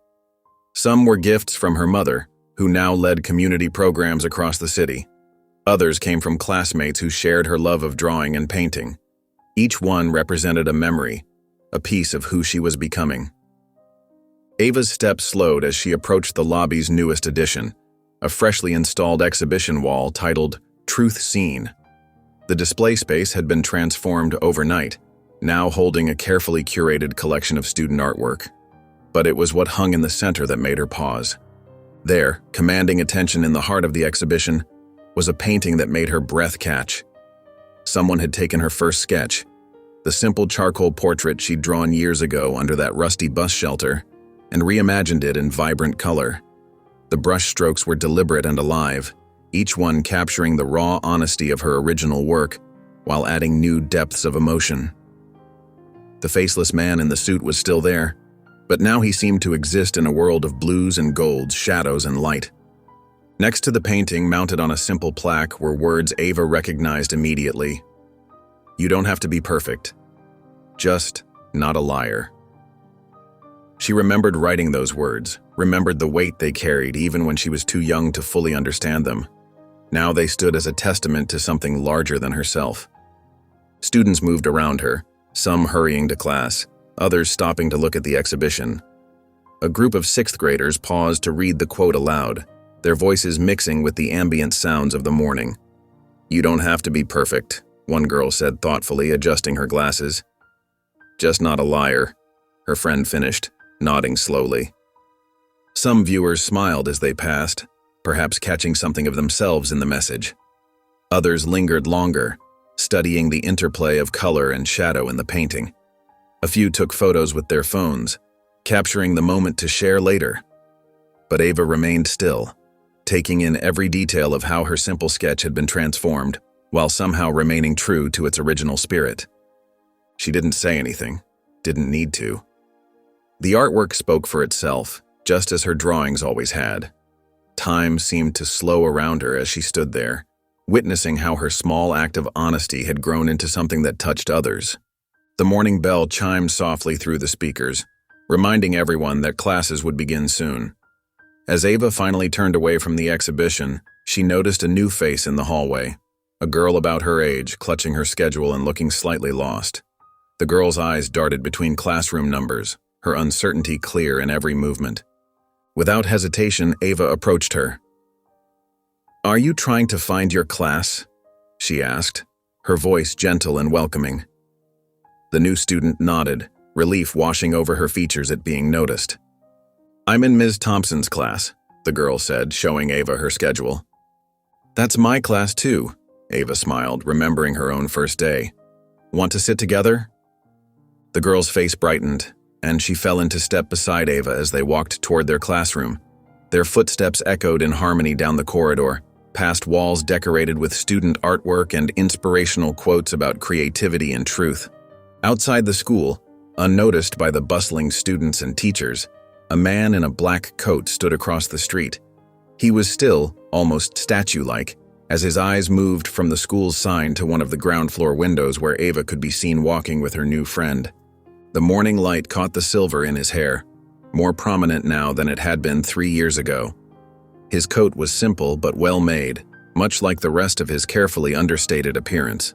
A: Some were gifts from her mother, who now led community programs across the city. Others came from classmates who shared her love of drawing and painting. Each one represented a memory, a piece of who she was becoming. Ava's steps slowed as she approached the lobby's newest addition, a freshly installed exhibition wall titled Truth Seen. The display space had been transformed overnight, now holding a carefully curated collection of student artwork. But it was what hung in the center that made her pause. There, commanding attention in the heart of the exhibition, was a painting that made her breath catch. Someone had taken her first sketch, the simple charcoal portrait she'd drawn years ago under that rusty bus shelter, and reimagined it in vibrant color. The brush strokes were deliberate and alive, each one capturing the raw honesty of her original work while adding new depths of emotion. The faceless man in the suit was still there, but now he seemed to exist in a world of blues and golds, shadows and light. Next to the painting, mounted on a simple plaque, were words Ava recognized immediately. "You don't have to be perfect. Just not a liar." She remembered writing those words, remembered the weight they carried even when she was too young to fully understand them. Now they stood as a testament to something larger than herself. Students moved around her, some hurrying to class, others stopping to look at the exhibition. A group of 6th graders paused to read the quote aloud, their voices mixing with the ambient sounds of the morning. "You don't have to be perfect," one girl said thoughtfully, adjusting her glasses. "Just not a liar," her friend finished, nodding slowly. Some viewers smiled as they passed, perhaps catching something of themselves in the message. Others lingered longer, studying the interplay of color and shadow in the painting. A few took photos with their phones, capturing the moment to share later. But Ava remained still, taking in every detail of how her simple sketch had been transformed, while somehow remaining true to its original spirit. She didn't say anything, didn't need to. The artwork spoke for itself, just as her drawings always had. Time seemed to slow around her as she stood there, witnessing how her small act of honesty had grown into something that touched others. The morning bell chimed softly through the speakers, reminding everyone that classes would begin soon. As Ava finally turned away from the exhibition, she noticed a new face in the hallway, a girl about her age, clutching her schedule and looking slightly lost. The girl's eyes darted between classroom numbers, her uncertainty clear in every movement. Without hesitation, Ava approached her. "Are you trying to find your class?" she asked, her voice gentle and welcoming. The new student nodded, relief washing over her features at being noticed. "I'm in Ms. Thompson's class," the girl said, showing Ava her schedule. "That's my class too," Ava smiled, remembering her own first day. "Want to sit together?" The girl's face brightened, and she fell into step beside Ava as they walked toward their classroom. Their footsteps echoed in harmony down the corridor, past walls decorated with student artwork and inspirational quotes about creativity and truth. Outside the school, unnoticed by the bustling students and teachers, a man in a black coat stood across the street. He was still, almost statue-like, as his eyes moved from the school's sign to one of the ground floor windows where Ava could be seen walking with her new friend. The morning light caught the silver in his hair, more prominent now than it had been 3 years ago. His coat was simple but well-made, much like the rest of his carefully understated appearance.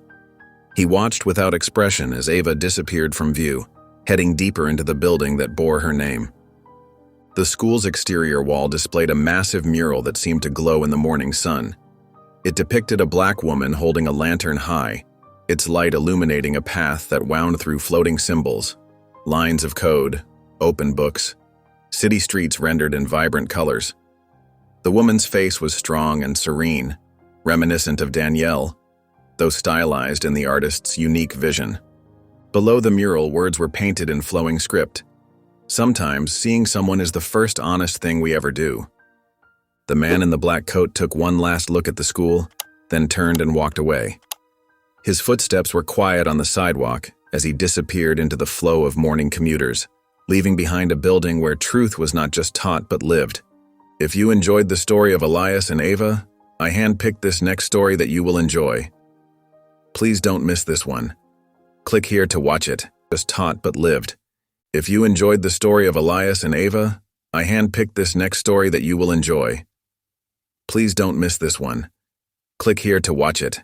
A: He watched without expression as Ava disappeared from view, heading deeper into the building that bore her name. The school's exterior wall displayed a massive mural that seemed to glow in the morning sun. It depicted a black woman holding a lantern high, its light illuminating a path that wound through floating symbols, lines of code, open books, city streets rendered in vibrant colors. The woman's face was strong and serene, reminiscent of Danielle, though stylized in the artist's unique vision. Below the mural, words were painted in flowing script. "Sometimes, seeing someone is the first honest thing we ever do." The man in the black coat took one last look at the school, then turned and walked away. His footsteps were quiet on the sidewalk as he disappeared into the flow of morning commuters, leaving behind a building where truth was not just taught but lived. If you enjoyed the story of Elias and Ava, I handpicked this next story that you will enjoy. Please don't miss this one. Click here to watch it, just taught but lived. If you enjoyed the story of Elias and Ava, I handpicked this next story that you will enjoy. Please don't miss this one. Click here to watch it,